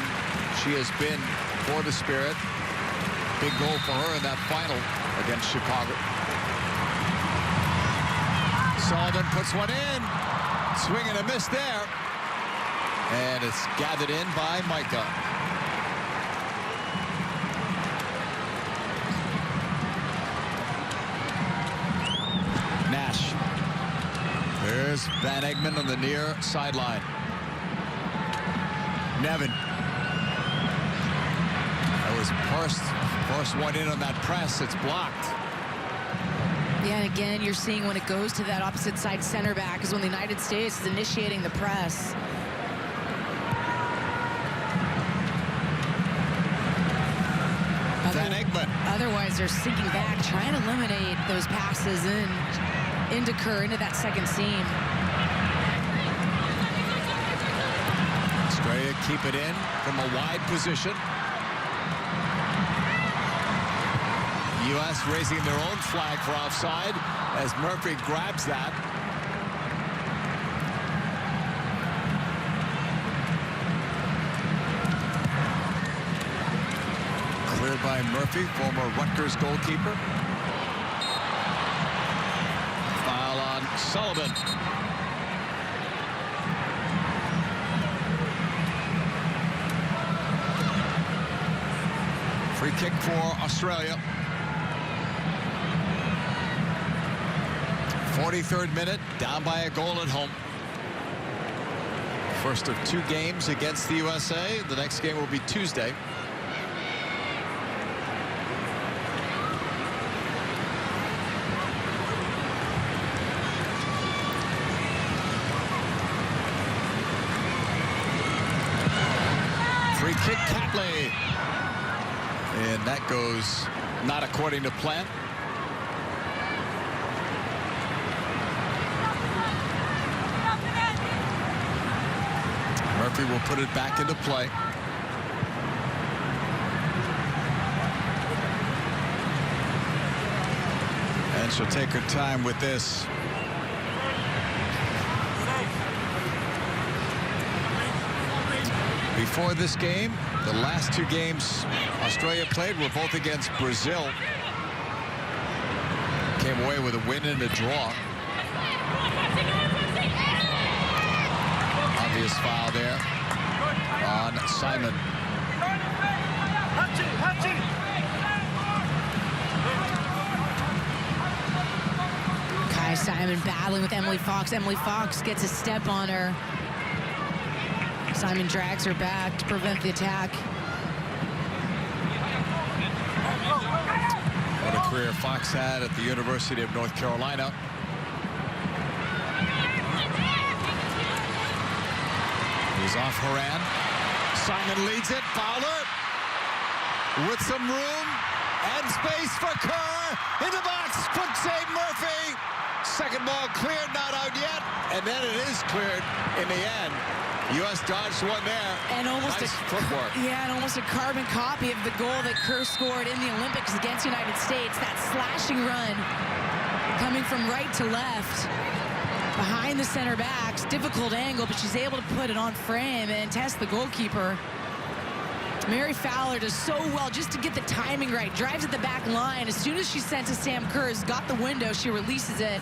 [SPEAKER 1] she has been for the Spirit. Big goal for her in that final against Chicago. Sullivan puts one in. Swing and a miss there. And it's gathered in by Micah. Nash. There's Van Egmond on the near sideline. Nevin. That was first one in on that press. It's blocked.
[SPEAKER 2] Yeah, and again, you're seeing when it goes to that opposite side center back is when the United States is initiating the press.
[SPEAKER 1] Van Egmond.
[SPEAKER 2] Otherwise, they're sinking back, trying to eliminate those passes into Kerr, into that second seam.
[SPEAKER 1] Australia keep it in from a wide position. U.S. raising their own flag for offside as Murphy grabs that. Cleared by Murphy, former Rutgers goalkeeper. Foul on Sullivan. Free kick for Australia. 43rd minute, down by a goal at home. First of 2 games against the USA. The next game will be Tuesday. Free kick, Catley. And that goes not according to plan. Murphy will put it back into play. And she'll take her time with this. Before this game, the last 2 games Australia played were both against Brazil. Came away with a win and a draw. Obvious foul there on Simon.
[SPEAKER 2] Kai Simon battling with Emily Fox. Emily Fox gets a step on her. Simon drags her back to prevent the attack.
[SPEAKER 1] What a career Fox had at the University of North Carolina. He's off Horan. Simon leads it. Fowler with some room and space for Kerr. In the box. Foot save Murphy. Second ball cleared, not out yet. And then it is cleared in the end. U.S. dodged one there.
[SPEAKER 2] And almost
[SPEAKER 1] nice footwork.
[SPEAKER 2] Yeah, and almost a carbon copy of the goal that Kerr scored in the Olympics against the United States. That slashing run coming from right to left behind the center backs. Difficult angle, but she's able to put it on frame and test the goalkeeper. Mary Fowler does so well just to get the timing right. Drives at the back line. As soon as she senses Sam Kerr's got the window, she releases it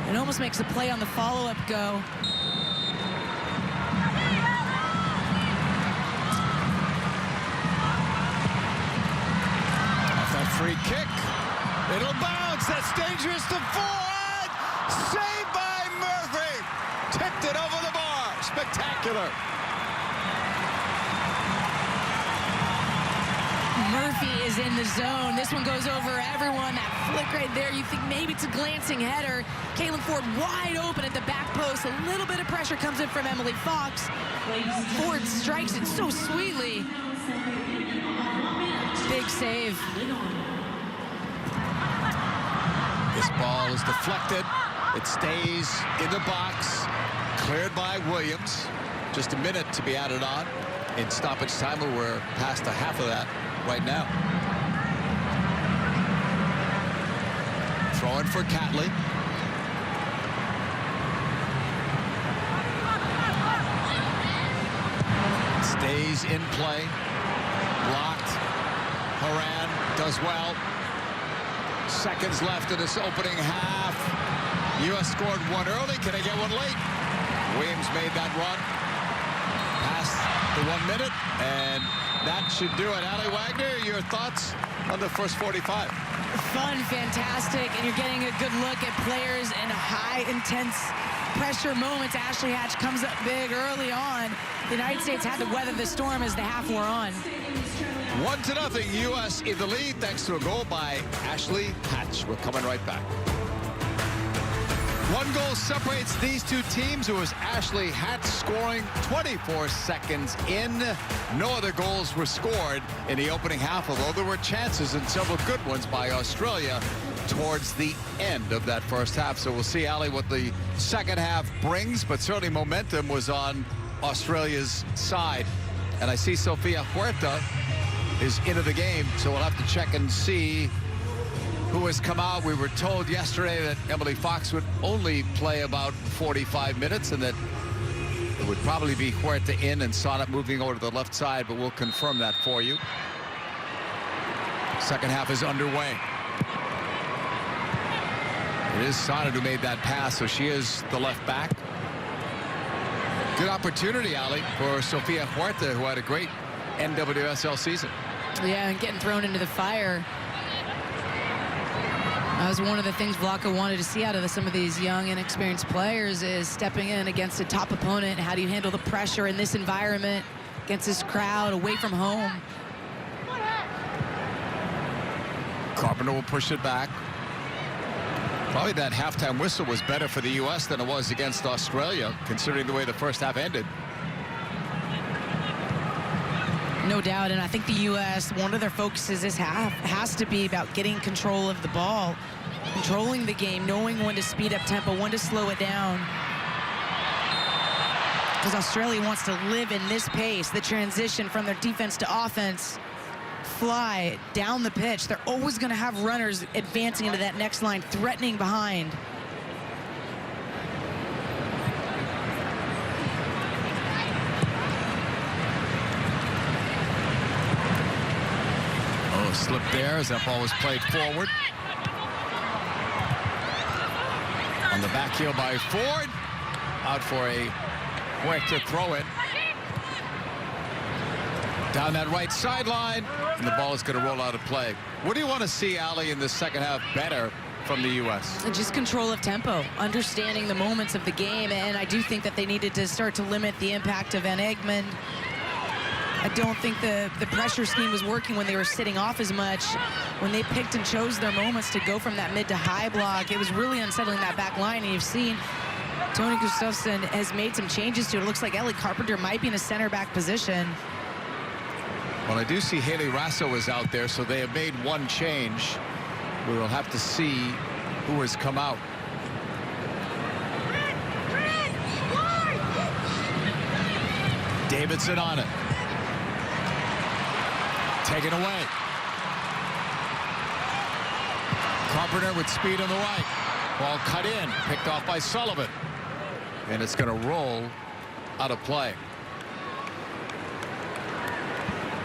[SPEAKER 2] and almost makes a play on the follow-up go.
[SPEAKER 1] Free kick. It'll bounce. That's dangerous to forward. Saved by Murphy. Tipped it over the bar. Spectacular.
[SPEAKER 2] Murphy is in the zone. This one goes over everyone. That flick right there. You think maybe it's a glancing header. Caitlin Ford wide open at the back post. A little bit of pressure comes in from Emily Fox. Ford strikes it so sweetly. Big save.
[SPEAKER 1] This ball is deflected. It stays in the box. Cleared by Williams. Just a minute to be added on in stoppage time. We're past a half of that right now. Throw in for Catley. Stays in play. Blocked. Horan does well. Seconds left in this opening half. U.S. scored one early. Can they get one late? Williams made that run. Past the 1 minute, and that should do it. Allie Wagner, your thoughts on the first 45?
[SPEAKER 2] Fun, fantastic, and you're getting a good look at players in high, intense pressure moments. Ashley Hatch comes up big early on. The United States had to weather the storm as the half wore on.
[SPEAKER 1] 1-0, U.S. in the lead thanks to a goal by Ashley Hatch. We're coming right back. One goal separates these two teams. It was Ashley Hatch scoring 24 seconds in. No other goals were scored in the opening half, although there were chances and several good ones by Australia towards the end of that first half. So we'll see, Allie, what the second half brings, but certainly momentum was on Australia's side. And I see Sofia Huerta is into the game, so we'll have to check and see who has come out. We were told yesterday that Emily Fox would only play about 45 minutes and that it would probably be Huerta in and Sonnet moving over to the left side, but we'll confirm that for you. Second half is underway. It is Sonnet who made that pass, so she is the left back. Good opportunity, Ali, for Sofia Huerta, who had a great NWSL season.
[SPEAKER 2] Yeah, and getting thrown into the fire. That was one of the things Vlatko wanted to see out of some of these young, inexperienced players is stepping in against a top opponent. How do you handle the pressure in this environment against this crowd away from home?
[SPEAKER 1] Carpenter will push it back. Probably that halftime whistle was better for the U.S. than it was against Australia, considering the way the first half ended.
[SPEAKER 2] No doubt, and I think the U.S., one of their focuses this half has to be about getting control of the ball, controlling the game, knowing when to speed up tempo, when to slow it down. Because Australia wants to live in this pace, the transition from their defense to offense, fly down the pitch. They're always going to have runners advancing into that next line, threatening behind.
[SPEAKER 1] Slip there as that ball was played forward. On the back heel by Ford. Out for a quick to throw it. Down that right sideline. And the ball is going to roll out of play. What do you want to see, Ali, in the second half better from the U.S.?
[SPEAKER 2] Just control of tempo, understanding the moments of the game. And I do think that they needed to start to limit the impact of Van Egmond. I don't think the pressure scheme was working when they were sitting off as much. When they picked and chose their moments to go from that mid to high block, it was really unsettling that back line. And you've seen Tony Gustafsson has made some changes to it. It looks like Ellie Carpenter might be in a center back position.
[SPEAKER 1] Well, I do see Haley Rasso is out there, so they have made one change. We will have to see who has come out. Davidson on it. Taken away. Carpenter with speed on the right. Ball cut in, picked off by Sullivan. And it's going to roll out of play.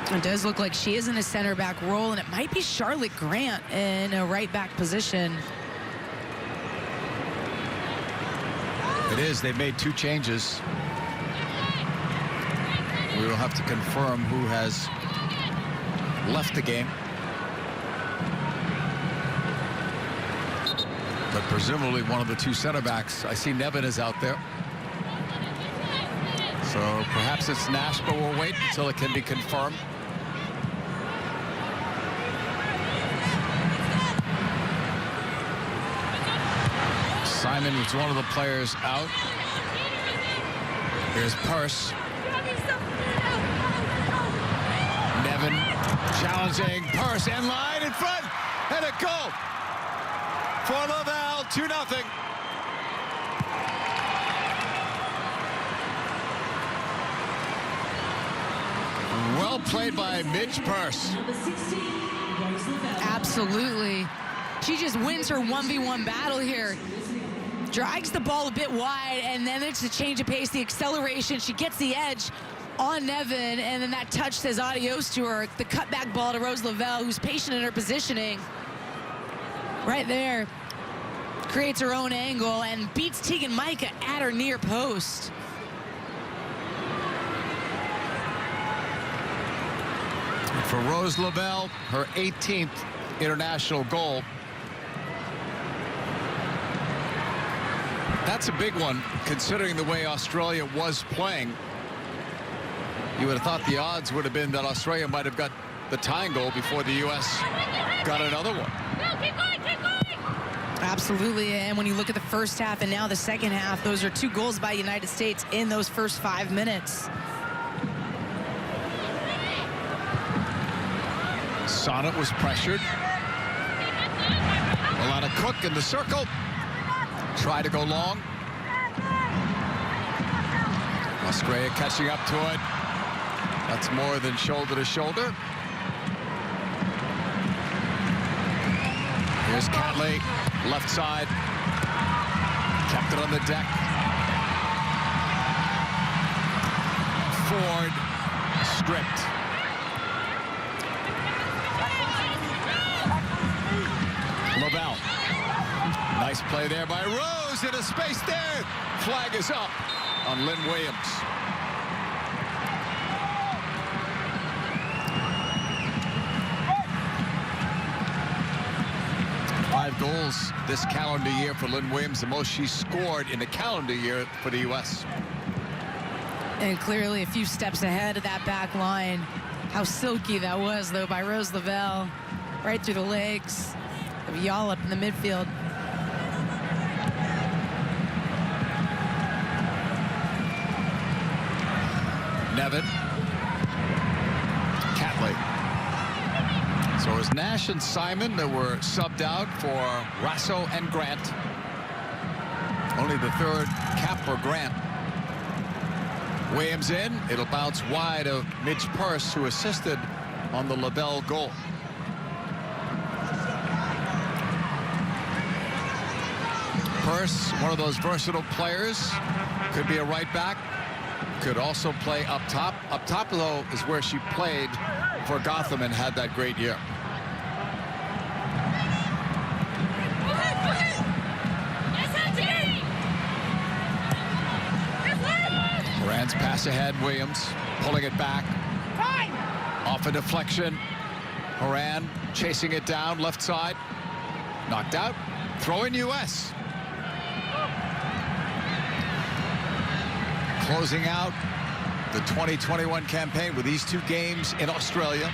[SPEAKER 2] It does look like she is in a center back role, and it might be Charlotte Grant in a right back position.
[SPEAKER 1] It is. They've made two changes. We will have to confirm who has left the game. But presumably one of the two center backs. I see Nevin is out there. So perhaps it's Nash, but we'll wait until it can be confirmed. Simon was one of the players out. Here's Purse. Nevin challenging Purse in line in front, and a goal for Laval, 2-0. Well played by Midge Purse.
[SPEAKER 2] Absolutely. She just wins her 1v1 battle here. Drags the ball a bit wide, and then it's a change of pace, the acceleration. She gets the edge on Nevin, and then that touch says adios to her. The cutback ball to Rose Lavelle, who's patient in her positioning. Right there. Creates her own angle and beats Tegan Micah at her near post.
[SPEAKER 1] For Rose Lavelle, her 18th international goal. That's a big one, considering the way Australia was playing. You would have thought the odds would have been that Australia might have got the tying goal before the U.S. got another one.
[SPEAKER 2] Absolutely, and when you look at the first half and now the second half, those are two goals by United States in those first 5 minutes.
[SPEAKER 1] Sonnet was pressured. Alana Cook in the circle. Try to go long. Australia catching up to it. That's more than shoulder to shoulder. Here's Catley, left side. Kept it on the deck. Ford stripped. Lavelle. Nice play there by Rose, into space there. Flag is up on Lynn Williams. goals this calendar year for Lynn Williams, the most she scored in the calendar year for the U.S.
[SPEAKER 2] And clearly a few steps ahead of that back line. How silky that was, though, by Rose Lavelle. Right through the legs of Yallop in the midfield.
[SPEAKER 1] Nevin. Catley. So it was Nash and Simon that were subbed out for Rasso and Grant. Only the third cap for Grant. Williams in. It'll bounce wide of Midge Purse, who assisted on the Lavelle goal. Purse, one of those versatile players. Could be a right back. Could also play up top. Up top, though, is where she played for Gotham and had that great year. Moran's pass ahead. Williams pulling it back. Off a deflection. Moran chasing it down left side. Knocked out. Throw in U.S. Closing out the 2021 campaign with these 2 games in Australia.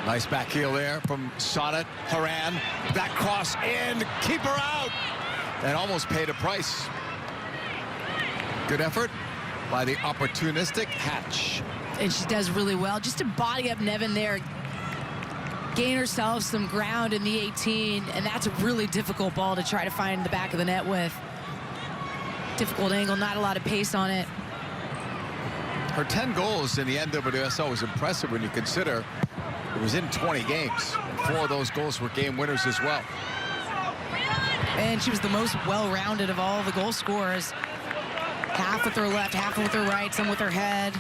[SPEAKER 1] Nice back heel there from Sonnet. Horan, that cross in, keeper out, and almost paid a price. Good effort by the opportunistic Hatch.
[SPEAKER 2] And she does really well just to body up Nevin there, gain herself some ground in the 18, and that's a really difficult ball to try to find the back of the net with. Difficult angle, not a lot of pace on it.
[SPEAKER 1] Her 10 goals in the NWSL was impressive when you consider it was in 20 games. 4 of those goals were game winners as well.
[SPEAKER 2] And she was the most well-rounded of all the goal scorers. Half with her left, half with her right, some with her head.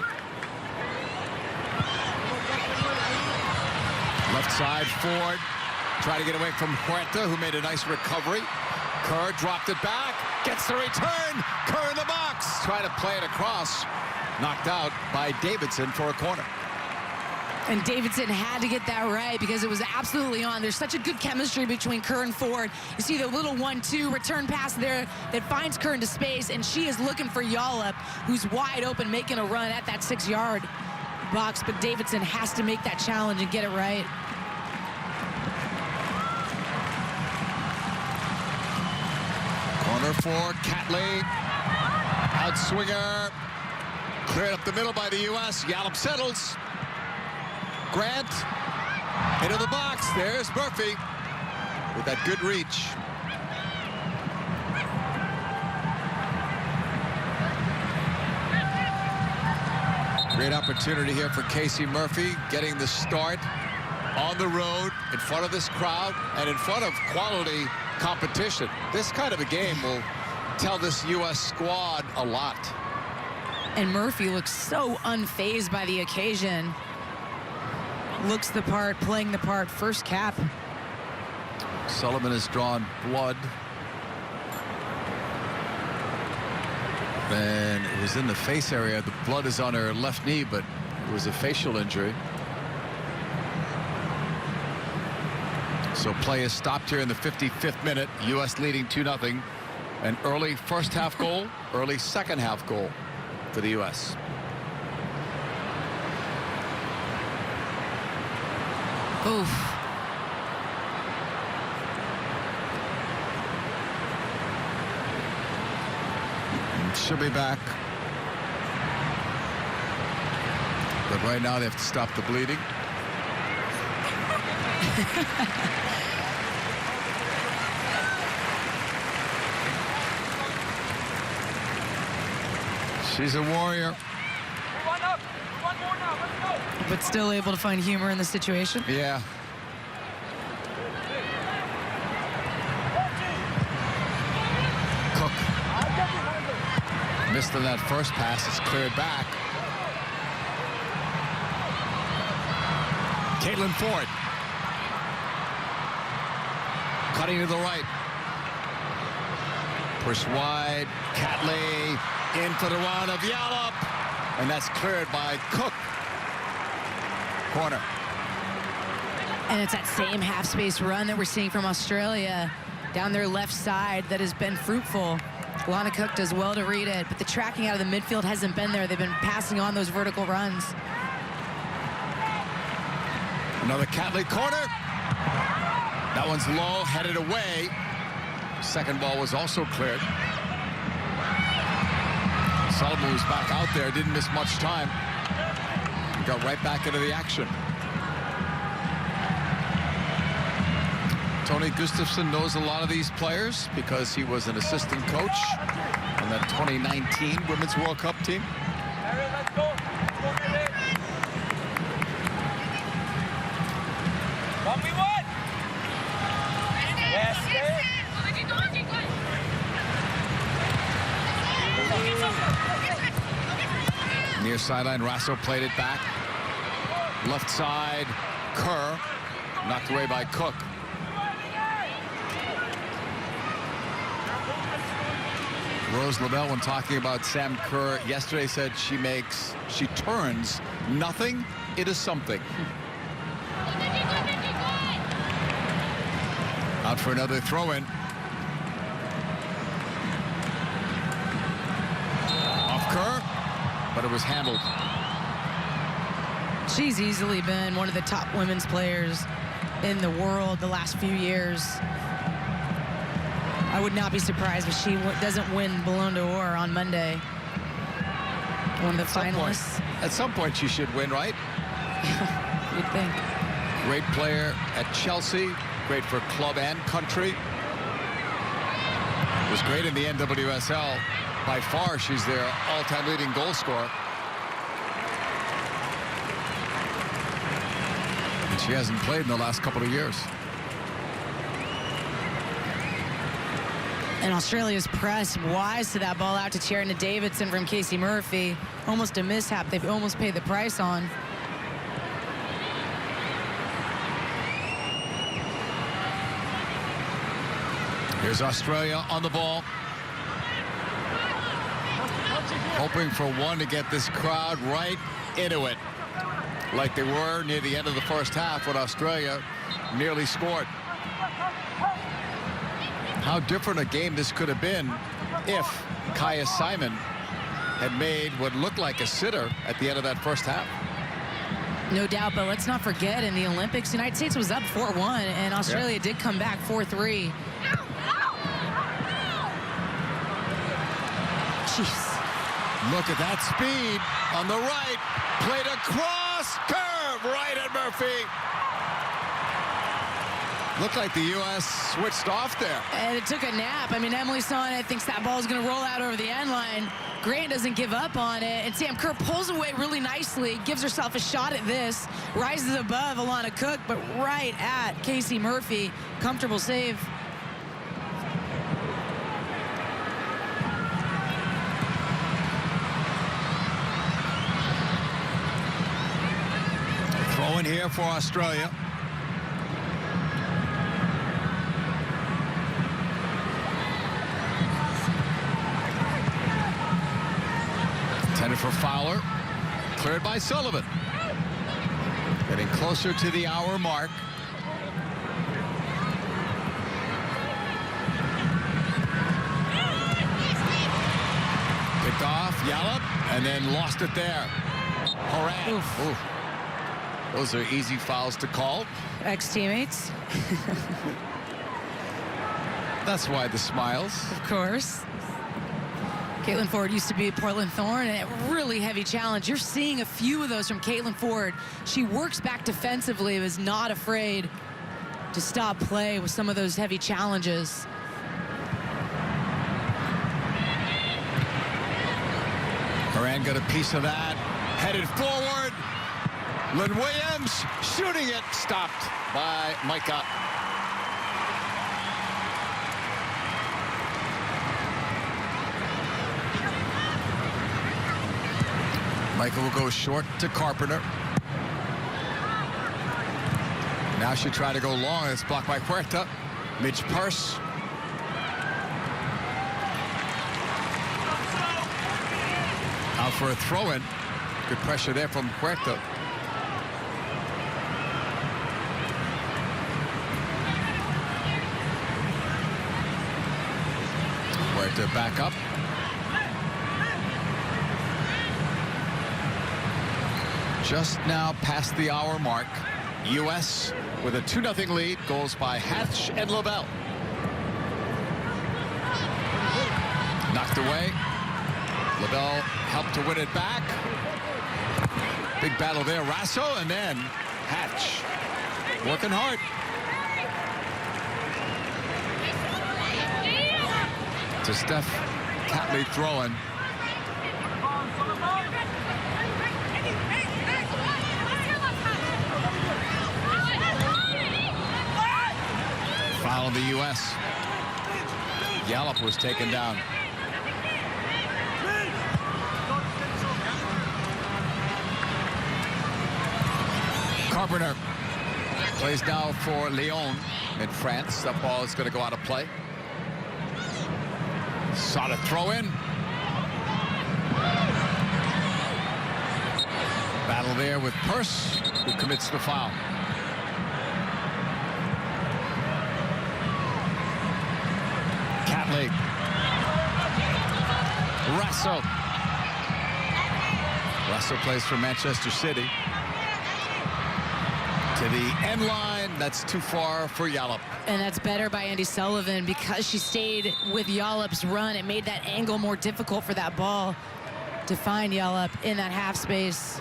[SPEAKER 1] Left side, Ford. Try to get away from Huerta, who made a nice recovery. Kerr dropped it back, gets the return. Kerr in the box, trying to play it across. Knocked out by Davidson for a corner.
[SPEAKER 2] And Davidson had to get that right because it was absolutely on. There's such a good chemistry between Kerr and Ford. You see the little 1-2 return pass there that finds Kerr into space, and she is looking for Yallop, who's wide open, making a run at that 6-yard box. But Davidson has to make that challenge and get it right.
[SPEAKER 1] Corner for Catley. Outswinger. Cleared up the middle by the U.S. Yallop settles. Grant into the box. There's Murphy with that good reach. Great opportunity here for Casey Murphy, getting the start on the road in front of this crowd and in front of quality competition. This kind of a game will tell this U.S. squad a lot.
[SPEAKER 2] And Murphy looks so unfazed by the occasion. Looks the part, playing the part, first cap.
[SPEAKER 1] Sullivan has drawn blood. And it was in the face area. The blood is on her left knee, but it was a facial injury. So play is stopped here in the 55th minute. U.S. leading 2-0. An early first half goal, early second half goal for the U.S.
[SPEAKER 2] Oof.
[SPEAKER 1] She'll be back. But right now they have to stop the bleeding. She's a warrior.
[SPEAKER 3] One up. One more now. Let's go.
[SPEAKER 2] But still able to find humor in the situation.
[SPEAKER 1] Yeah. Cook. Missed on that first pass. It's cleared back. Caitlin Ford. Cutting to the right. Push wide. Catley in for the run of Yallop. And that's cleared by Cook. Corner.
[SPEAKER 2] And it's that same half-space run that we're seeing from Australia down their left side that has been fruitful. Alana Cook does well to read it, but the tracking out of the midfield hasn't been there. They've been passing on those vertical runs.
[SPEAKER 1] Another Catley corner. That one's low, headed away. Second ball was also cleared. Sullivan was back out there, didn't miss much time. Got right back into the action. Tony Gustafsson knows a lot of these players because he was an assistant coach on that 2019 Women's World Cup team.
[SPEAKER 3] Mary, let's go. Let's go, Mary. 1v1. Yes, stay.
[SPEAKER 1] Near sideline, Rasso played it back. Left side, Kerr, knocked away by Cook. Rose Lavelle, when talking about Sam Kerr yesterday, said she turns nothing into something. Out for another throw-in. Off Kerr, but it was handled.
[SPEAKER 2] She's easily been one of the top women's players in the world the last few years. I would not be surprised if she doesn't win Ballon d'Or on Monday. One of the finalists.
[SPEAKER 1] At some point she should win, right?
[SPEAKER 2] You'd think.
[SPEAKER 1] Great player at Chelsea, great for club and country. Was great in the NWSL. By far, she's their all-time leading goal scorer. And she hasn't played in the last couple of years.
[SPEAKER 2] And Australia's press wise to that ball out to Tierna Davidson from Casey Murphy. Almost a mishap they've almost paid the price on.
[SPEAKER 1] Here's Australia on the ball. Hoping for one to get this crowd right into it. Like they were near the end of the first half when Australia nearly scored. How different a game this could have been if Kaya Simon had made what looked like a sitter at the end of that first half.
[SPEAKER 2] No doubt, but let's not forget in the Olympics, the United States was up 4-1, and Australia did come back 4-3. Jeez.
[SPEAKER 1] Look at that speed on the right. Played across, curve right at Murphy. Looked like the U.S. switched off there.
[SPEAKER 2] And it took a nap. I mean, Emily Sonnet thinks that ball is going to roll out over the end line. Grant doesn't give up on it. And Sam Kerr pulls away really nicely, gives herself a shot at this, rises above Alana Cook, but right at Casey Murphy. Comfortable save.
[SPEAKER 1] Throw in here for Australia. Intended for Fowler. Cleared by Sullivan. Getting closer to the hour mark. Picked off, Yallop, and then lost it there. Horan. Oof. Those are easy fouls to call.
[SPEAKER 2] Ex-teammates.
[SPEAKER 1] That's why the smiles.
[SPEAKER 2] Of course. Caitlin Ford used to be at Portland Thorn, and a really heavy challenge. You're seeing a few of those from Caitlin Ford. She works back defensively, is not afraid to stop play with some of those heavy challenges.
[SPEAKER 1] Horan got a piece of that. Headed forward. Lynn Williams shooting it. Stopped by Micah. Micah will go short to Carpenter. Now she tried to go long. It's blocked by Huerta. Midge Purse. Out for a throw-in. Good pressure there from Huerta. to back up. Just now past the hour mark. U.S. with a 2-0 lead. Goals by Hatch and Lavelle. Knocked away. Lavelle helped to win it back. Big battle there. Rasso and then Hatch. Working hard. To Steph Catley throwing. Foul on the U.S. Yallop was taken down. Carpenter plays now for Lyon in France. That ball is going to go out of play. Solid throw in. Battle there with Purse, who commits the foul. Catley. Rasso. Rasso plays for Manchester City. To the end line, that's too far for Yallop.
[SPEAKER 2] And that's better by Andy Sullivan because she stayed with Yallop's run. It made that angle more difficult for that ball to find Yallop in that half space.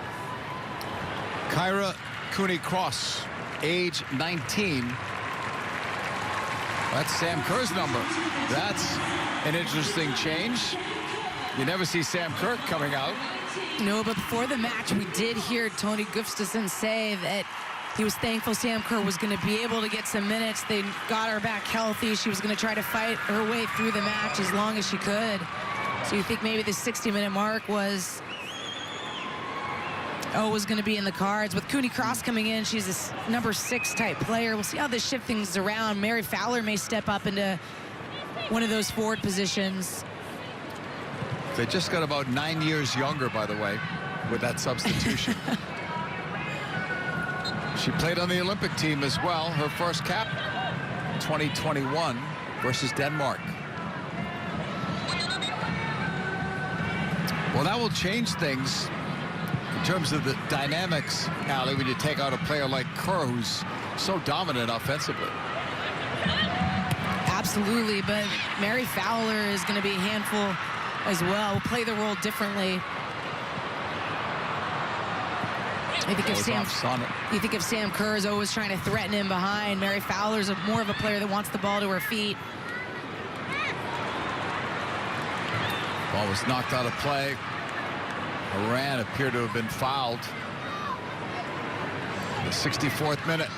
[SPEAKER 1] Kyra Cooney-Cross, age 19. That's Sam Kerr's number. That's an interesting change. You never see Sam Kerr coming out.
[SPEAKER 2] No, but before the match, we did hear Tony Gustafsson say that he was thankful Sam Kerr was going to be able to get some minutes. They got her back healthy. She was going to try to fight her way through the match as long as she could. So you think maybe the 60-minute mark was going to be in the cards. With Cooney-Cross coming in, she's a number 6 type player. We'll see how this shift things around. Mary Fowler may step up into one of those forward positions.
[SPEAKER 1] They just got about 9 years younger, by the way, with that substitution. She played on the Olympic team as well. Her first cap, 2021 versus Denmark. Well, that will change things in terms of the dynamics, Allie, when you take out a player like Kerr, who's so dominant offensively.
[SPEAKER 2] Absolutely, but Mary Fowler is going to be a handful as well. Will play the role differently. You think if Sam Kerr is always trying to threaten him behind, Mary Fowler's more of a player that wants the ball to her feet.
[SPEAKER 1] Ball was knocked out of play. Iran appeared to have been fouled. The 64th minute.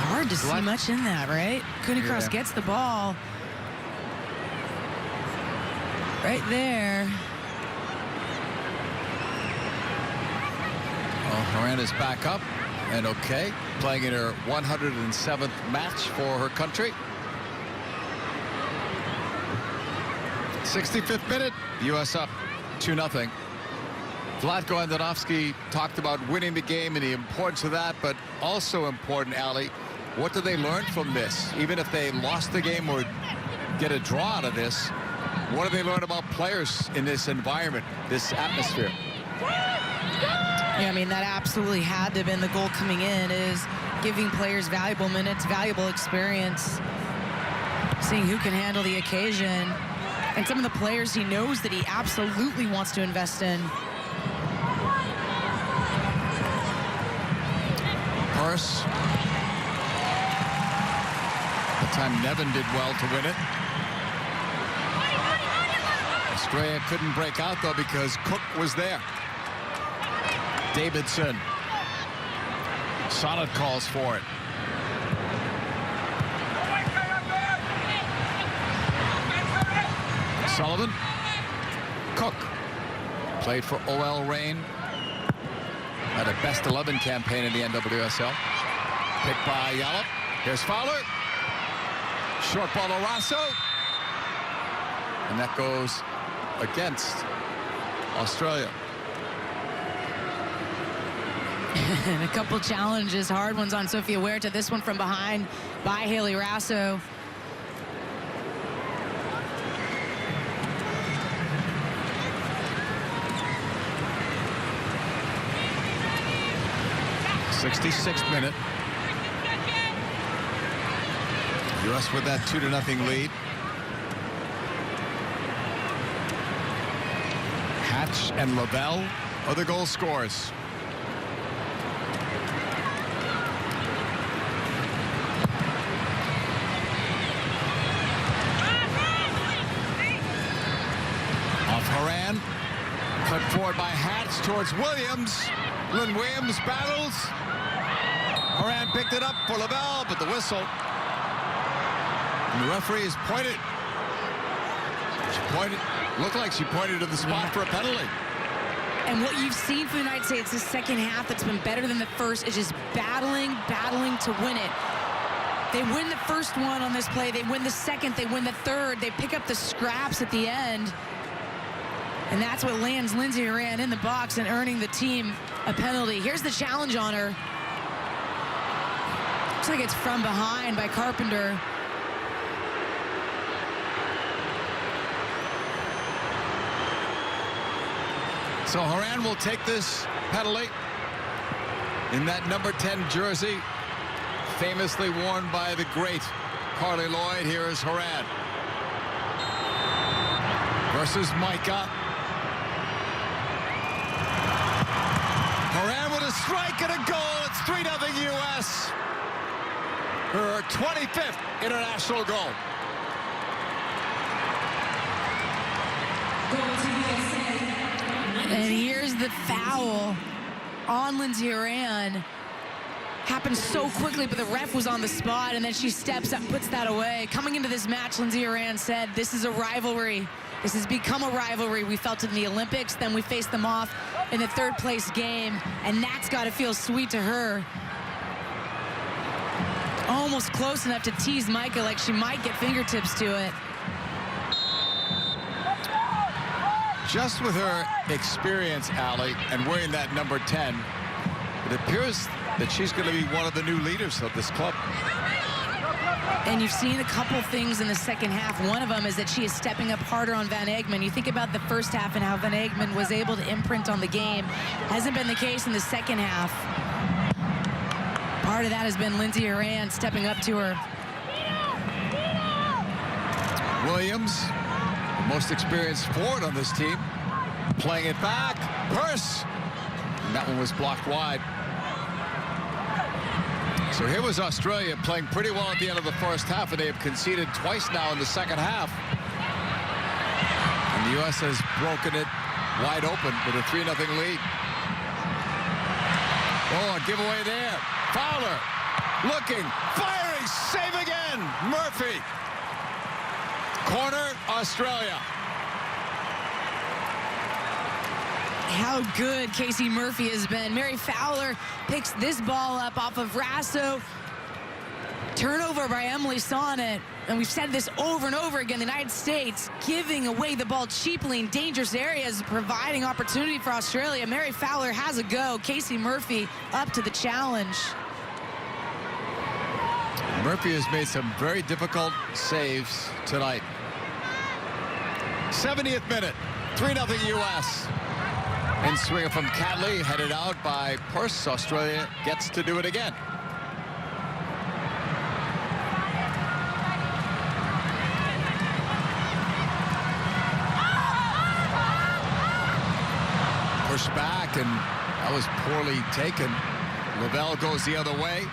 [SPEAKER 2] Hard to see much in that, right? Cooney-Cross gets the ball right there.
[SPEAKER 1] Well, Horan is back up and okay, playing in her 107th match for her country. 65th minute, U.S. up 2-0. Vlatko Andonovski talked about winning the game and the importance of that, but also important, Allie, what do they learn from this? Even if they lost the game or get a draw out of this, what do they learn about players in this environment, this atmosphere?
[SPEAKER 2] Yeah, I mean, that absolutely had to have been the goal coming in, is giving players valuable minutes, valuable experience, seeing who can handle the occasion, and some of the players he knows that he absolutely wants to invest in.
[SPEAKER 1] Purse. The time Nevin did well to win it. Australia couldn't break out, though, because Cook was there. Davidson. Solid calls for it. Sullivan. Cook. Played for OL Reign. Had a best 11 campaign in the NWSL. Picked by Yallop. Here's Fowler. Short ball to Rasso. And that goes against Australia.
[SPEAKER 2] And a couple challenges, hard ones on Sofia Huerta. This one from behind by Hailey Raso.
[SPEAKER 1] '66th minute. U.S. with that 2-0 lead. Hatch and Lavelle are the goal scorers. Off Horan. Cut forward by Hatch towards Williams. Lynn Williams battles. Horan picked it up for Lavelle, but the whistle. And the referee has pointed. She pointed. Looked like she pointed to the spot for a penalty.
[SPEAKER 2] And what you've seen from the United States this second half that's been better than the first is just battling to win it. They win the first one on this play. They win the second. They win the third. They pick up the scraps at the end. And that's what lands Lindsey Horan in the box and earning the team a penalty. Here's the challenge on her. Looks like it's from behind by Carpenter.
[SPEAKER 1] So Horan will take this penalty in that number 10 jersey, famously worn by the great Carly Lloyd. Here is Horan versus Micah. Horan with a strike and a goal. It's 3-0 U.S. Her 25th international goal.
[SPEAKER 2] And here's the foul on Lindsey Horan. Happened so quickly, but the ref was on the spot, and then she steps up, puts that away. Coming into this match, Lindsey Horan said, this is a rivalry. This has become a rivalry. We felt it in the Olympics, then we faced them off in the third place game, and that's got to feel sweet to her. Almost close enough to tease Micah like she might get fingertips to it.
[SPEAKER 1] Just with her experience, Allie, and wearing that number 10, it appears that she's going to be one of the new leaders of this club.
[SPEAKER 2] And you've seen a couple things in the second half. One of them is that she is stepping up harder on Van Egmond. You think about the first half and how Van Egmond was able to imprint on the game. Hasn't been the case in the second half. Part of that has been Lindsey Horan stepping up to her.
[SPEAKER 1] Williams, the most experienced forward on this team, playing it back. Purse. And that one was blocked wide. So here was Australia playing pretty well at the end of the first half, and they have conceded twice now in the second half. And the U.S. has broken it wide open with a 3-0 lead. Oh, a giveaway there. Fowler looking, firing, save again. Murphy. Corner, Australia.
[SPEAKER 2] How good Casey Murphy has been. Mary Fowler picks this ball up off of Raso. Turnover by Emily Sonnet. And we've said this over and over again, the United States giving away the ball cheaply in dangerous areas, providing opportunity for Australia. Mary Fowler has a go. Casey Murphy up to the challenge.
[SPEAKER 1] Murphy has made some very difficult saves tonight. 70th minute, 3-0 U.S. In swinger from Catley, headed out by Purse. Australia gets to do it again. Push back, and that was poorly taken. Lavelle goes the other way.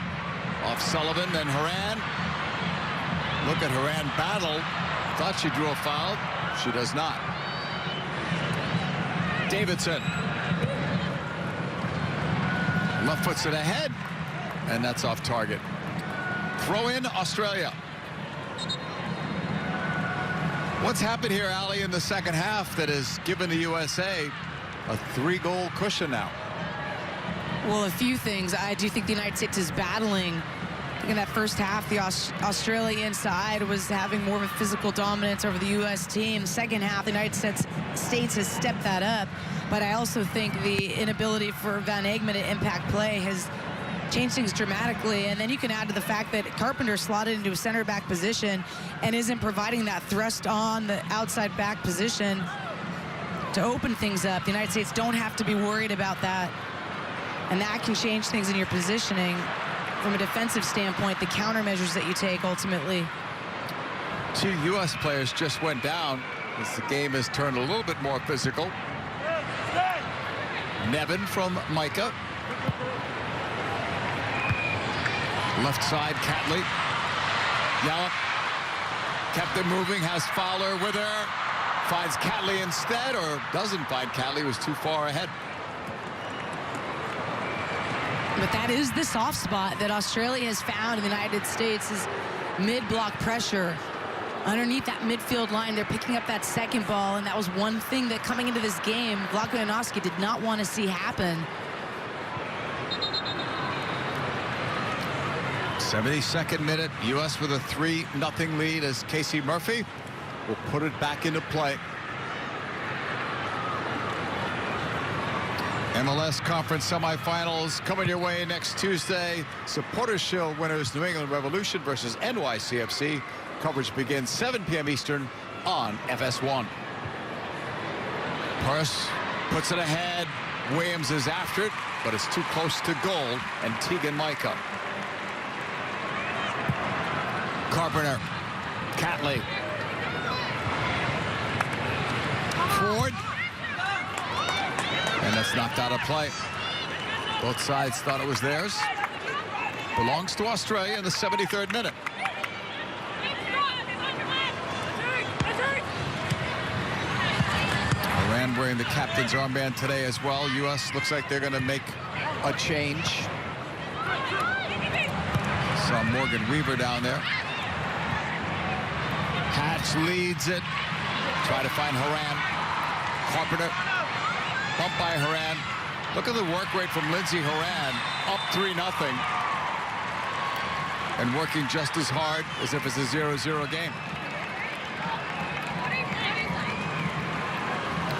[SPEAKER 1] Off Sullivan, then Horan. Look at Horan battle. Thought she drew a foul. She does not. Davidson. Left foots it ahead, and that's off target. Throw in Australia. What's happened here, Allie, in the second half that has given the USA a 3-goal cushion now?
[SPEAKER 2] Well, a few things. I do think the United States is battling. I think in that first half, the Australia inside was having more of a physical dominance over the U.S. team. Second half, the United States has stepped that up but I also think the inability for Van Egmond to impact play has changed things dramatically. And then you can add to the fact that Carpenter slotted into a center back position and isn't providing that thrust on the outside back position to open things up. The United States don't have to be worried about that. And that can change things in your positioning from a defensive standpoint, the countermeasures that you take ultimately.
[SPEAKER 1] 2 U.S. players just went down as the game has turned a little bit more physical. Nevin from Micah. Left side, Catley. Yallop kept it moving, has Fowler with her. Finds Catley instead, or doesn't find Catley, was too far ahead.
[SPEAKER 2] But that is the soft spot that Australia has found in the United States is mid-block pressure. Underneath that midfield line, they're picking up that second ball, and that was one thing that coming into this game, Vlatko Janowski did not want to see happen.
[SPEAKER 1] 72nd minute, U.S. with a 3-0 lead as Casey Murphy will put it back into play. MLS Conference semifinals coming your way next Tuesday. Supporters Shield winners New England Revolution versus NYCFC. Coverage begins 7 p.m. Eastern on FS1. Purse puts it ahead. Williams is after it, but it's too close to goal, and Teagan Micah. Carpenter, Catley. Ford. And that's knocked out of play. Both sides thought it was theirs. Belongs to Australia in the 73rd minute. Iran wearing the captain's armband today as well. U.S. looks like they're going to make a change. Saw Morgan Weaver down there. Hatch leads it. Try to find Horan. Carpenter. Bumped by Horan. Look at the work rate from Lindsey Horan. Up 3-0. And working just as hard as if it's a 0-0 game.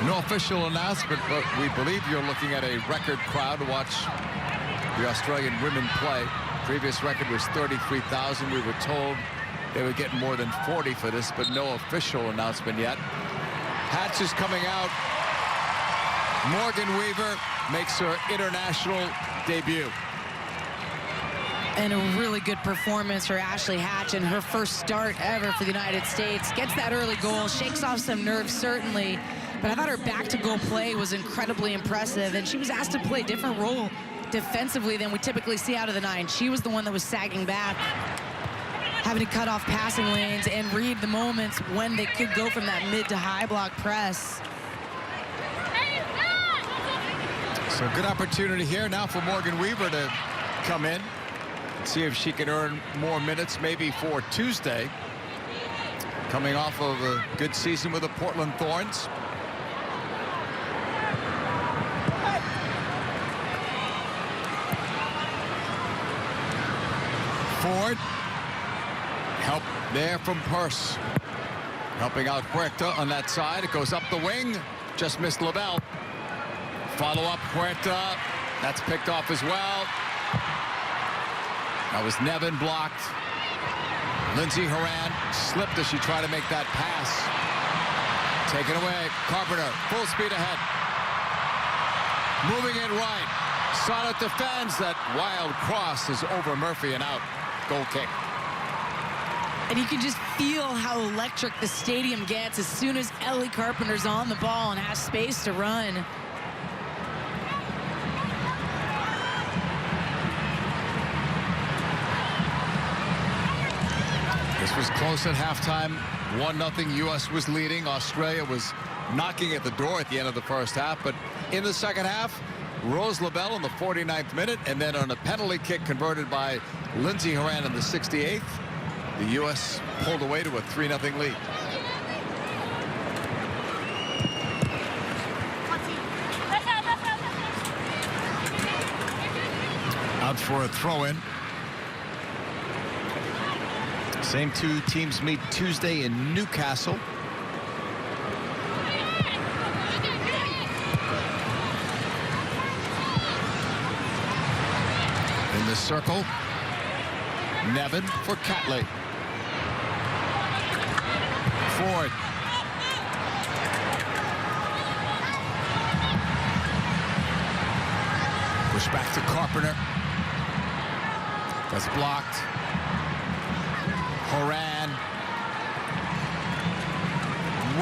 [SPEAKER 1] No official announcement, but we believe you're looking at a record crowd to watch the Australian women play. Previous record was 33,000. We were told they would get more than 40 for this, but no official announcement yet. Hatch is coming out. Morgan Weaver makes her international debut.
[SPEAKER 2] And a really good performance for Ashley Hatch in her first start ever for the United States. Gets that early goal, shakes off some nerves certainly, but I thought her back-to-goal play was incredibly impressive, and she was asked to play a different role defensively than we typically see out of the 9. She was the one that was sagging back, having to cut off passing lanes and read the moments when they could go from that mid to high block press.
[SPEAKER 1] So good opportunity here now for Morgan Weaver to come in, see if she can earn more minutes maybe for Tuesday. Coming off of a good season with the Portland Thorns. Ford. Help there from Purse. Helping out Huerta on that side. It goes up the wing. Just missed Lavelle. Follow up Huerta. That's picked off as well. That was Nevin blocked. Lindsey Horan slipped as she tried to make that pass. Taken away. Carpenter full speed ahead. Moving it right. Sonnett defends. That wild cross is over Murphy and out. Goal kick.
[SPEAKER 2] And you can just feel how electric the stadium gets as soon as Ellie Carpenter's on the ball and has space to run.
[SPEAKER 1] This was close at halftime. 1-0 U.S. was leading. Australia was knocking at the door at the end of the first half, but in the second half, Rose Lavelle in the 49th minute, and then on a penalty kick converted by Lindsey Horan in the 68th, the U.S. pulled away to a 3-0 lead. Out for a throw-in. Same 2 teams meet Tuesday in Newcastle. circle. Nevin for Catley. Ford. Push back to Carpenter. That's blocked. Horan.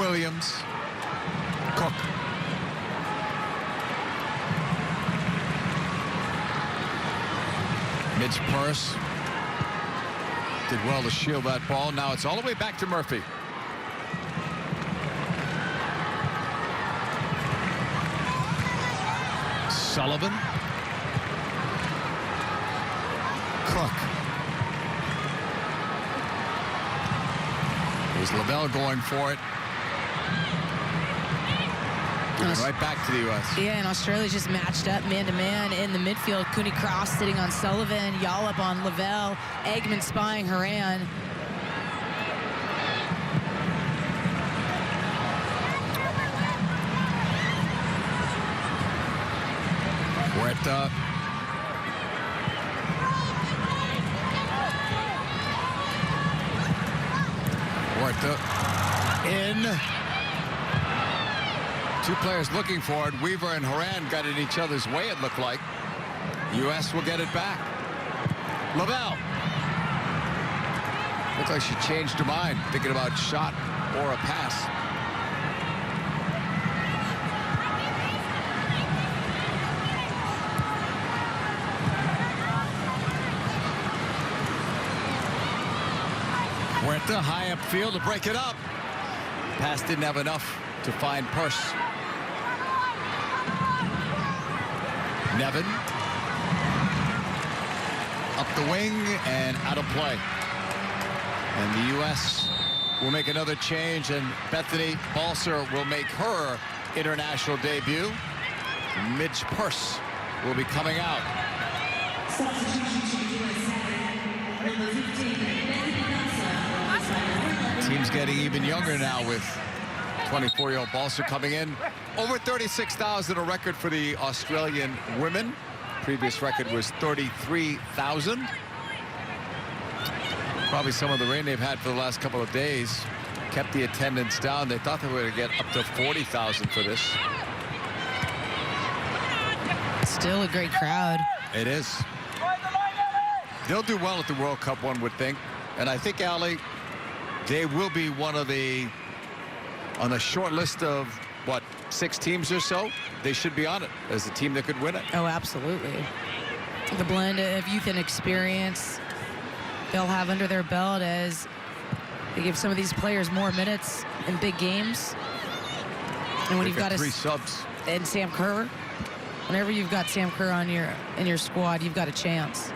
[SPEAKER 1] Williams. Cook. Mitch Purse did well to shield that ball. Now it's all the way back to Murphy. Sullivan. Cook. Here's Lavelle going for it. Right back to the U.S.
[SPEAKER 2] Yeah, and Australia's just matched up man-to-man in the midfield. Cooney Cross sitting on Sullivan, Yallop on Lavelle, Eggman spying Horan.
[SPEAKER 1] Huerta. Huerta in. Two players looking for it. Weaver and Horan got in each other's way, it looked like. U.S. will get it back. Lavelle. Looks like she changed her mind, thinking about shot or a pass. Huerta high upfield to break it up. Pass didn't have enough to find Purse. Nevin. Up the wing and out of play. And the U.S. will make another change, and Bethany Balcer will make her international debut. Midge Purse will be coming out. Team's getting even younger now with 24-year-old Balcer coming in. Over 36,000, a record for the Australian women. Previous record was 33,000. Probably some of the rain they've had for the last couple of days kept the attendance down. They thought they were going to get up to 40,000 for this.
[SPEAKER 2] Still a great crowd.
[SPEAKER 1] It is. They'll do well at the World Cup, one would think. And I think, Ali, they will be one of the, on the short list of, what, 6 teams or so? They should be on it as a team that could win it.
[SPEAKER 2] Oh, absolutely. The blend of youth and experience they'll have under their belt as they give some of these players more minutes in big games. And when you've got
[SPEAKER 1] 3 subs.
[SPEAKER 2] And Sam Kerr, whenever you've got Sam Kerr on in your squad, you've got a chance.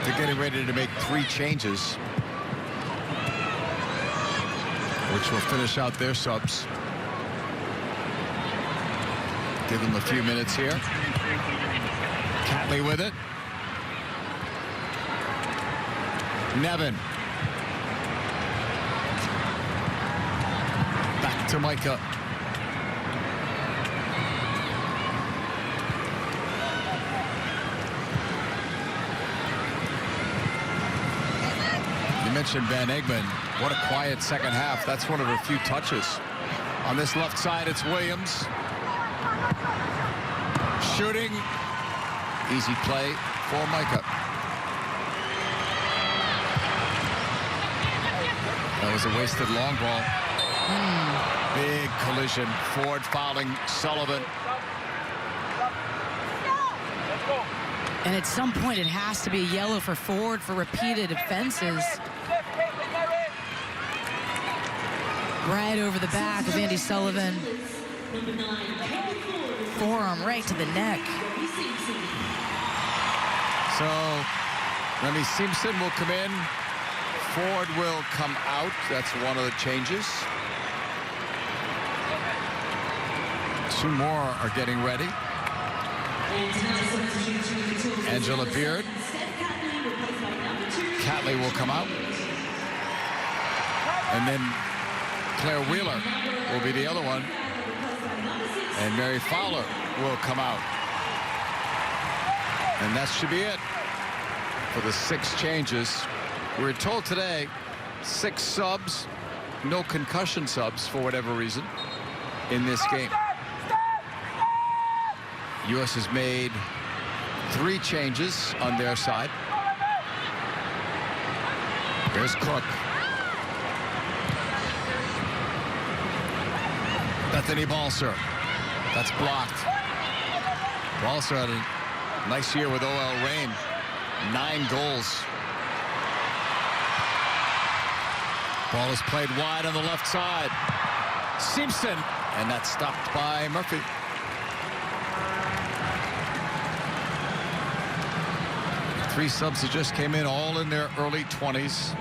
[SPEAKER 1] They're getting ready to make 3 changes, which will finish out their subs. Give them a few minutes here. Catley with it. Nevin. Back to Micah. You mentioned Van Eggman. What a quiet second half. That's one of her few touches. On this left side, it's Williams. Shooting. Easy play for Micah. That was a wasted long ball. Big collision. Ford fouling Sullivan.
[SPEAKER 2] And at some point, it has to be a yellow for Ford for repeated offenses. Right over the back of Andy Sullivan. Forearm right to the neck.
[SPEAKER 1] So Remy Simpson will come in. Ford will come out. That's one of the changes. 2 more are getting ready. Angela Beard. Catley will come out. And then Claire Wheeler will be the other one. And Mary Fowler will come out. And that should be it for the 6 changes. We were told today 6 subs, no concussion subs for whatever reason in this game. U.S. has made 3 changes on their side. There's Cook. Bethany Balcer. That's blocked. Balcer had a nice year with OL Reign. 9 goals. Ball is played wide on the left side. Simpson. And that's stopped by Murphy. Three subs that just came in, all in their early 20s.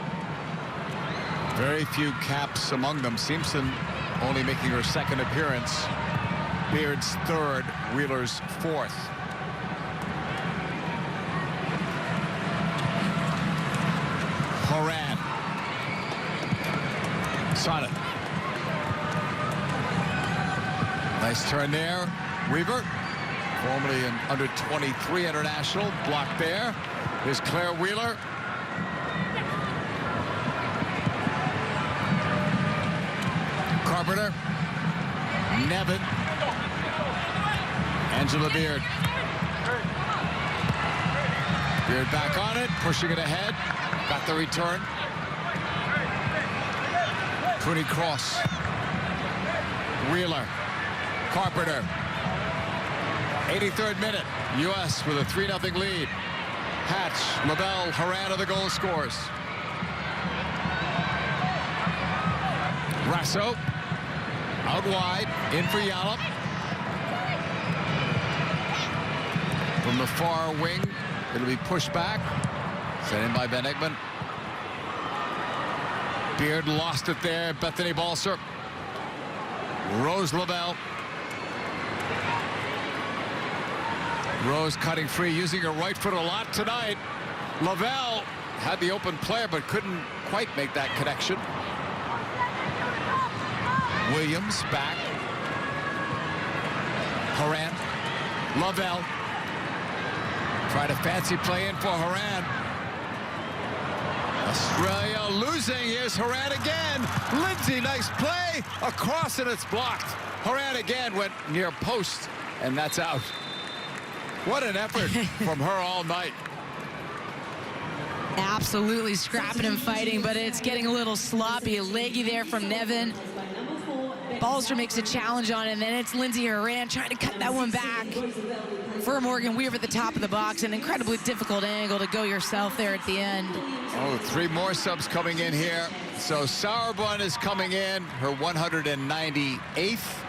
[SPEAKER 1] Very few caps among them. Simpson only making her 2nd appearance. Beard's 3rd, Wheeler's 4th. Horan. Sonnet. Nice turn there. Weaver, formerly an under-23 international, blocked there. Here's Claire Wheeler. Carpenter. Nevin. Angela Beard. Beard back on it, pushing it ahead. Got the return. Cooney Cross. Wheeler. Carpenter. 83rd minute. U.S. with a 3-0 lead. Hatch, LaBelle, Horan are the goal scorers. Rasso. Out wide. In for Yallop. From the far wing, it'll be pushed back. Sent in by Ben Eggman. Beard lost it there. Bethany Balcer. Rose LaBelle. Rose cutting free, using her right foot a lot tonight. LaBelle had the open player, but couldn't quite make that connection. Williams back. Horan. LaBelle. Tried a fancy play in for Horan. Australia losing. Here's Horan again. Lindsay, nice play. Across and it's blocked. Horan again went near post, and that's out. What an effort from her all night.
[SPEAKER 2] Absolutely scrapping and fighting, but it's getting a little sloppy. A leggy there from Nevin. Balcer makes a challenge on it, and then it's Lindsay Horan trying to cut that one back for Morgan Weaver at the top of the box. An incredibly difficult angle to go yourself there at the end.
[SPEAKER 1] Oh, 3 more subs coming in here. So Sauerbund is coming in, her 198th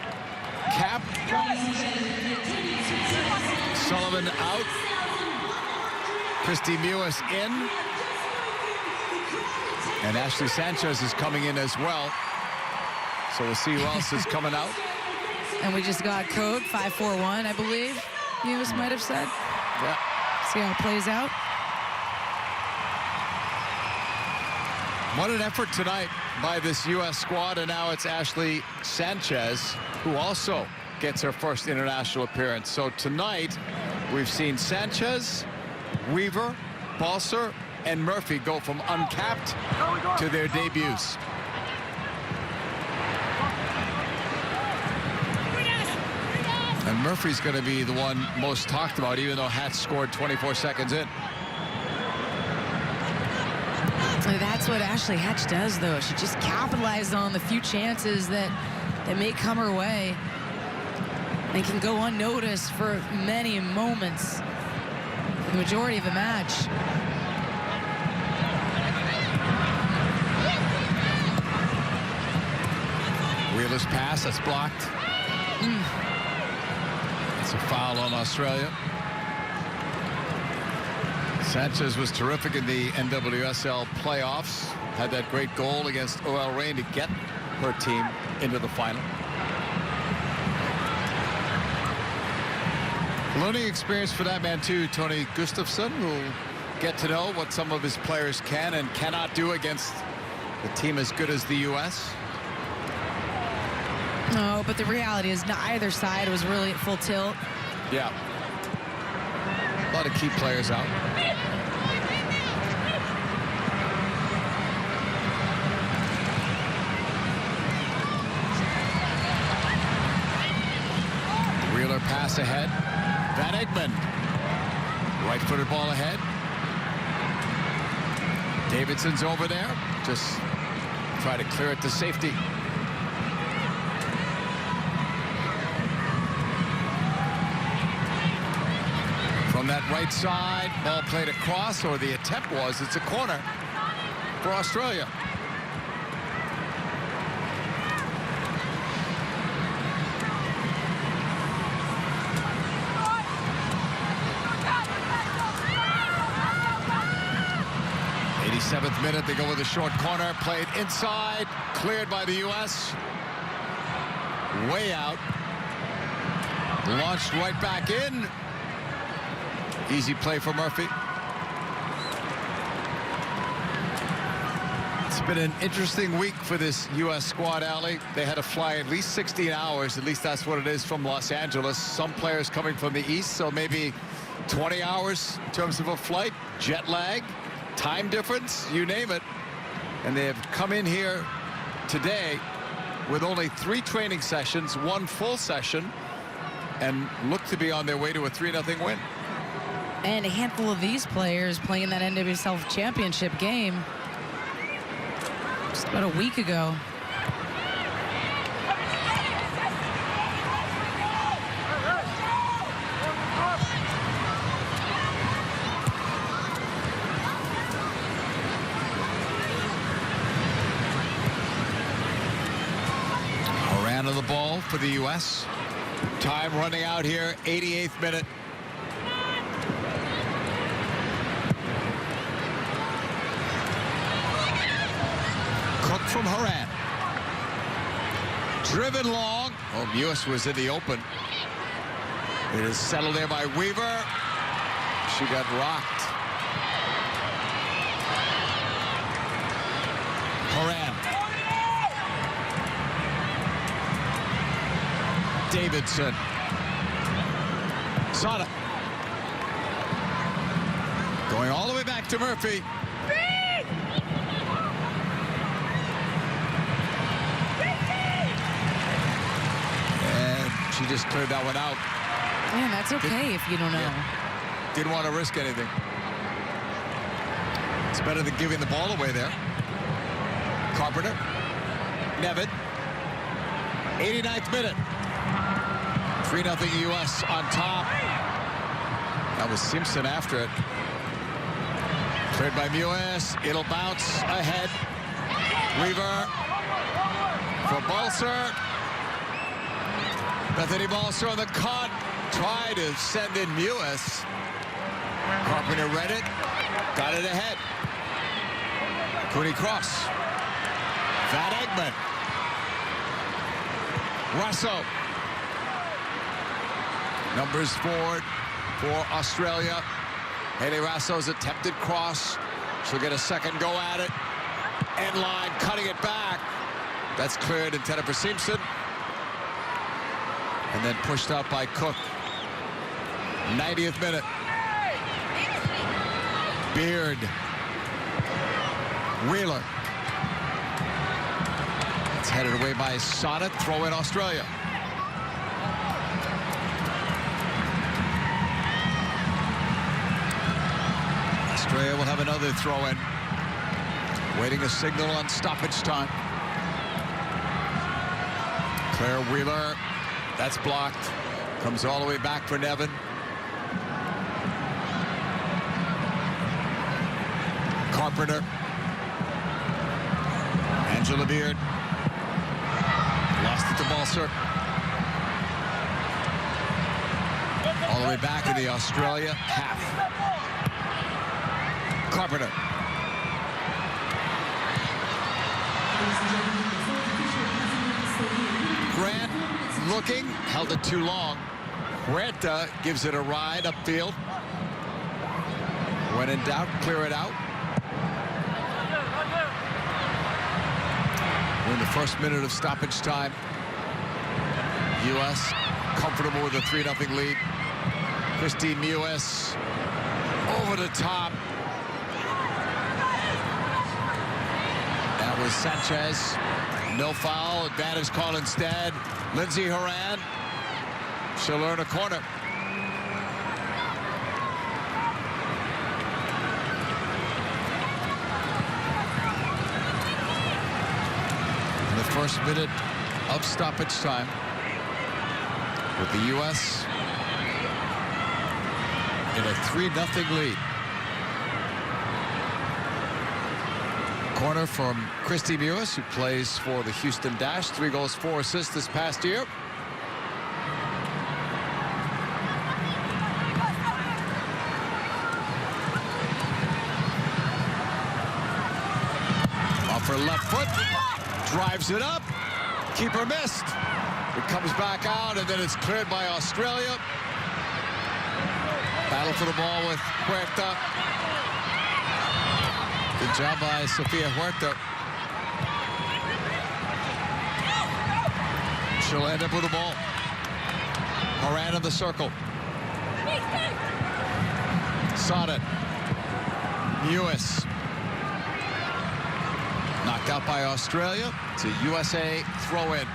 [SPEAKER 1] cap. Sullivan out. Christy Mewis in. And Ashley Sanchez is coming in as well. So we'll see who else is coming out.
[SPEAKER 2] And we just got code 541, I believe Mewis might have said.
[SPEAKER 1] Yeah.
[SPEAKER 2] See how it plays out.
[SPEAKER 1] What an effort tonight by this U.S. squad. And now it's Ashley Sanchez, who also gets her first international appearance. So tonight, we've seen Sanchez, Weaver, Balcer, and Murphy go from uncapped to their debuts. And Murphy's going to be the one most talked about, even though Hatch scored 24 seconds in.
[SPEAKER 2] That's what Ashley Hatch does, though. She just capitalized on the few chances that may come her way. They can go unnoticed for many moments, the majority of the match.
[SPEAKER 1] Wheeler's pass, that's blocked. It's a foul on Australia. Sanchez was terrific in the NWSL playoffs. Had that great goal against OL Reign to get her team into the final. Learning experience for that man too, Tony Gustafsson, who'll get to know what some of his players can and cannot do against a team as good as the U.S.
[SPEAKER 2] No, but the reality is either side was really at full tilt.
[SPEAKER 1] Yeah. lot of key players out. Wheeler pass ahead. Van Egmond. Right-footed ball ahead. Davidson's over there. Just try to clear it to safety. From that right side, ball played across, or the attempt was, it's a corner for Australia. Seventh minute, they go with a short corner, played inside, cleared by the U.S. Way out. Launched right back in. Easy play for Murphy. It's been an interesting week for this U.S. squad, Ali. They had to fly at least 16 hours. At least that's what it is from Los Angeles. Some players coming from the east, so maybe 20 hours in terms of a flight. Jet lag. Time difference, you name it. And they have come in here today with only 3 training sessions, 1 full session, and look to be on their way to a 3-0 win.
[SPEAKER 2] And a handful of these players playing that NWSL championship game just about a week ago.
[SPEAKER 1] Of the ball for the U.S. Time running out here, 88th minute. Cook from Horan. Driven long. Oh, U.S. was in the open. It is settled there by Weaver. She got rocked. Horan. Davidson. Sada. Going all the way back to Murphy. And she just cleared that one out.
[SPEAKER 2] Yeah, that's okay if you don't know.
[SPEAKER 1] Yeah. Didn't want to risk anything. It's better than giving the ball away there. Carpenter. Nevin. 89th minute. 3-0 U.S. on top. That was Simpson after it. Cleared by Mewes. It'll bounce ahead. Weaver for Balcer. Bethany Balcer on the cut. Tried to send in Mewes. Carpenter read it. Got it ahead. Cooney Cross. Van Egmond. Russo. Numbers forward for Australia. Haley Rasso's attempted cross. She'll get a second go at it. End line, cutting it back. That's cleared, intended for Simpson. And then pushed out by Cook. 90th minute. Beard. Wheeler. It's headed away by Sonnet. Throw in Australia. Australia will have another throw-in. Waiting a signal on stoppage time. Claire Wheeler. That's blocked. Comes all the way back for Nevin. Carpenter. Angela Beard. Lost it to Balcer. All the way back in the Australia half. Carpenter. Grant looking, held it too long. Huerta gives it a ride upfield. When in doubt, clear it out. We're in the first minute of stoppage time. U.S. comfortable with a 3-0 lead. Christine Mewes Over the top. That was Sanchez. No foul. Advantage call instead. Lindsey Horan. She'll earn a corner. In the first minute of stoppage time, with the U.S. in a 3-0 lead. Corner from Christy Mewis, who plays for the Houston Dash. 3 goals, 4 assists this past year. Off her left foot, drives it up. Keeper missed. It comes back out, and then it's cleared by Australia. Battle for the ball with Huerta. Good job by Sofia Huerta. She'll end up with the ball. Horan in the circle. Sonnet. Mewis. Knocked out by Australia. It's a USA throw-in.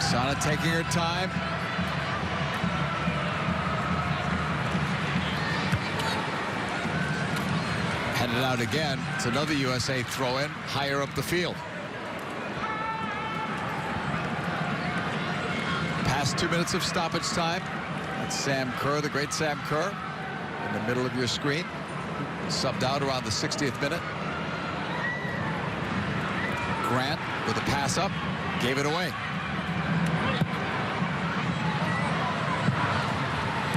[SPEAKER 1] Sonnet taking her time. Headed out again. It's another USA throw-in higher up the field. Past 2 minutes of stoppage time. That's Sam Kerr, the great Sam Kerr, in the middle of your screen. Subbed out around the 60th minute. Grant with a pass up, gave it away.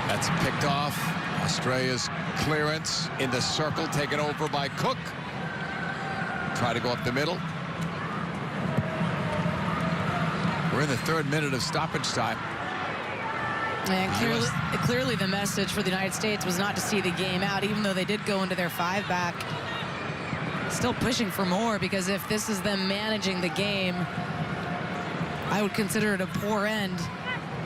[SPEAKER 1] That's picked off. Australia's clearance in the circle, taken over by Cook. Try to go up the middle. We're in the 3rd minute of stoppage time.
[SPEAKER 2] And clearly the message for the United States was not to see the game out, even though they did go into their 5-back. Still pushing for more, because if this is them managing the game, I would consider it a poor end.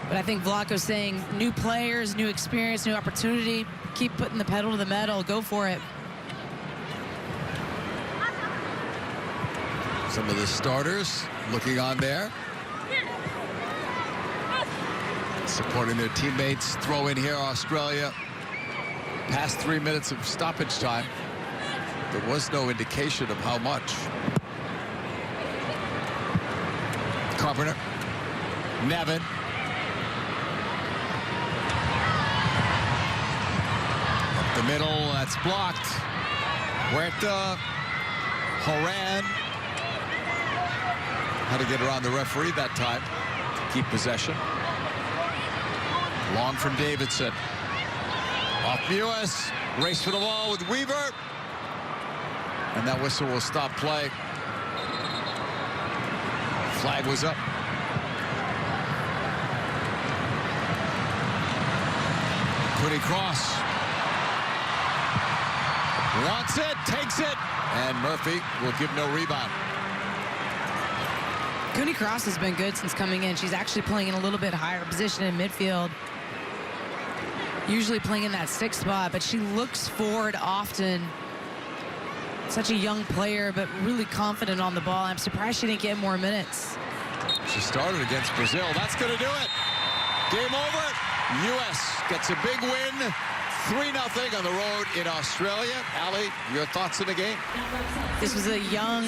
[SPEAKER 2] But I think Vlatko's saying new players, new experience, new opportunity. Keep putting the pedal to the metal. Go for it.
[SPEAKER 1] Some of the starters looking on there. Supporting their teammates. Throw in here, Australia. Past 3 minutes of stoppage time. There was no indication of how much. Carpenter. Nevin. Up the middle, that's blocked. Huerta. Horan. Had to get around the referee that time to keep possession. Long from Davidson. Off Mewis. Race for the ball with Weaver. And that whistle will stop play. Flag was up. Cooney Cross. Wants it, takes it. And Murphy will give no rebound.
[SPEAKER 2] Cooney Cross has been good since coming in. She's actually playing in a little bit higher position in midfield. Usually playing in that 6th spot, but she looks forward often. Such a young player, but really confident on the ball. I'm surprised she didn't get more minutes.
[SPEAKER 1] She started against Brazil. That's going to do it. Game over. U.S. gets a big win. 3-0 on the road in Australia. Ali, your thoughts on the game?
[SPEAKER 2] This was a young,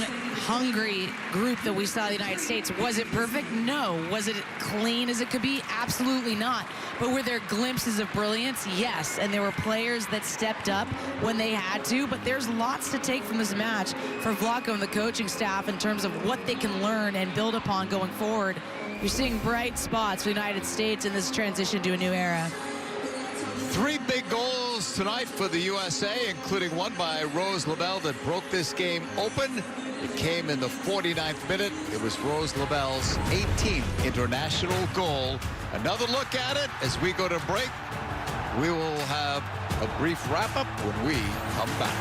[SPEAKER 2] hungry group that we saw in the United States. Was it perfect? No. Was it clean as it could be? Absolutely not. But were there glimpses of brilliance? Yes. And there were players that stepped up when they had to. But there's lots to take from this match for Vlatko and the coaching staff in terms of what they can learn and build upon going forward. You're seeing bright spots for the United States in this transition to a new era.
[SPEAKER 1] 3 big goals tonight for the USA, including one by Rose Lavelle that broke this game open. It came in the 49th minute. It was Rose Lavelle's 18th international goal. Another look at it as we go to break. We will have a brief wrap-up when we come back.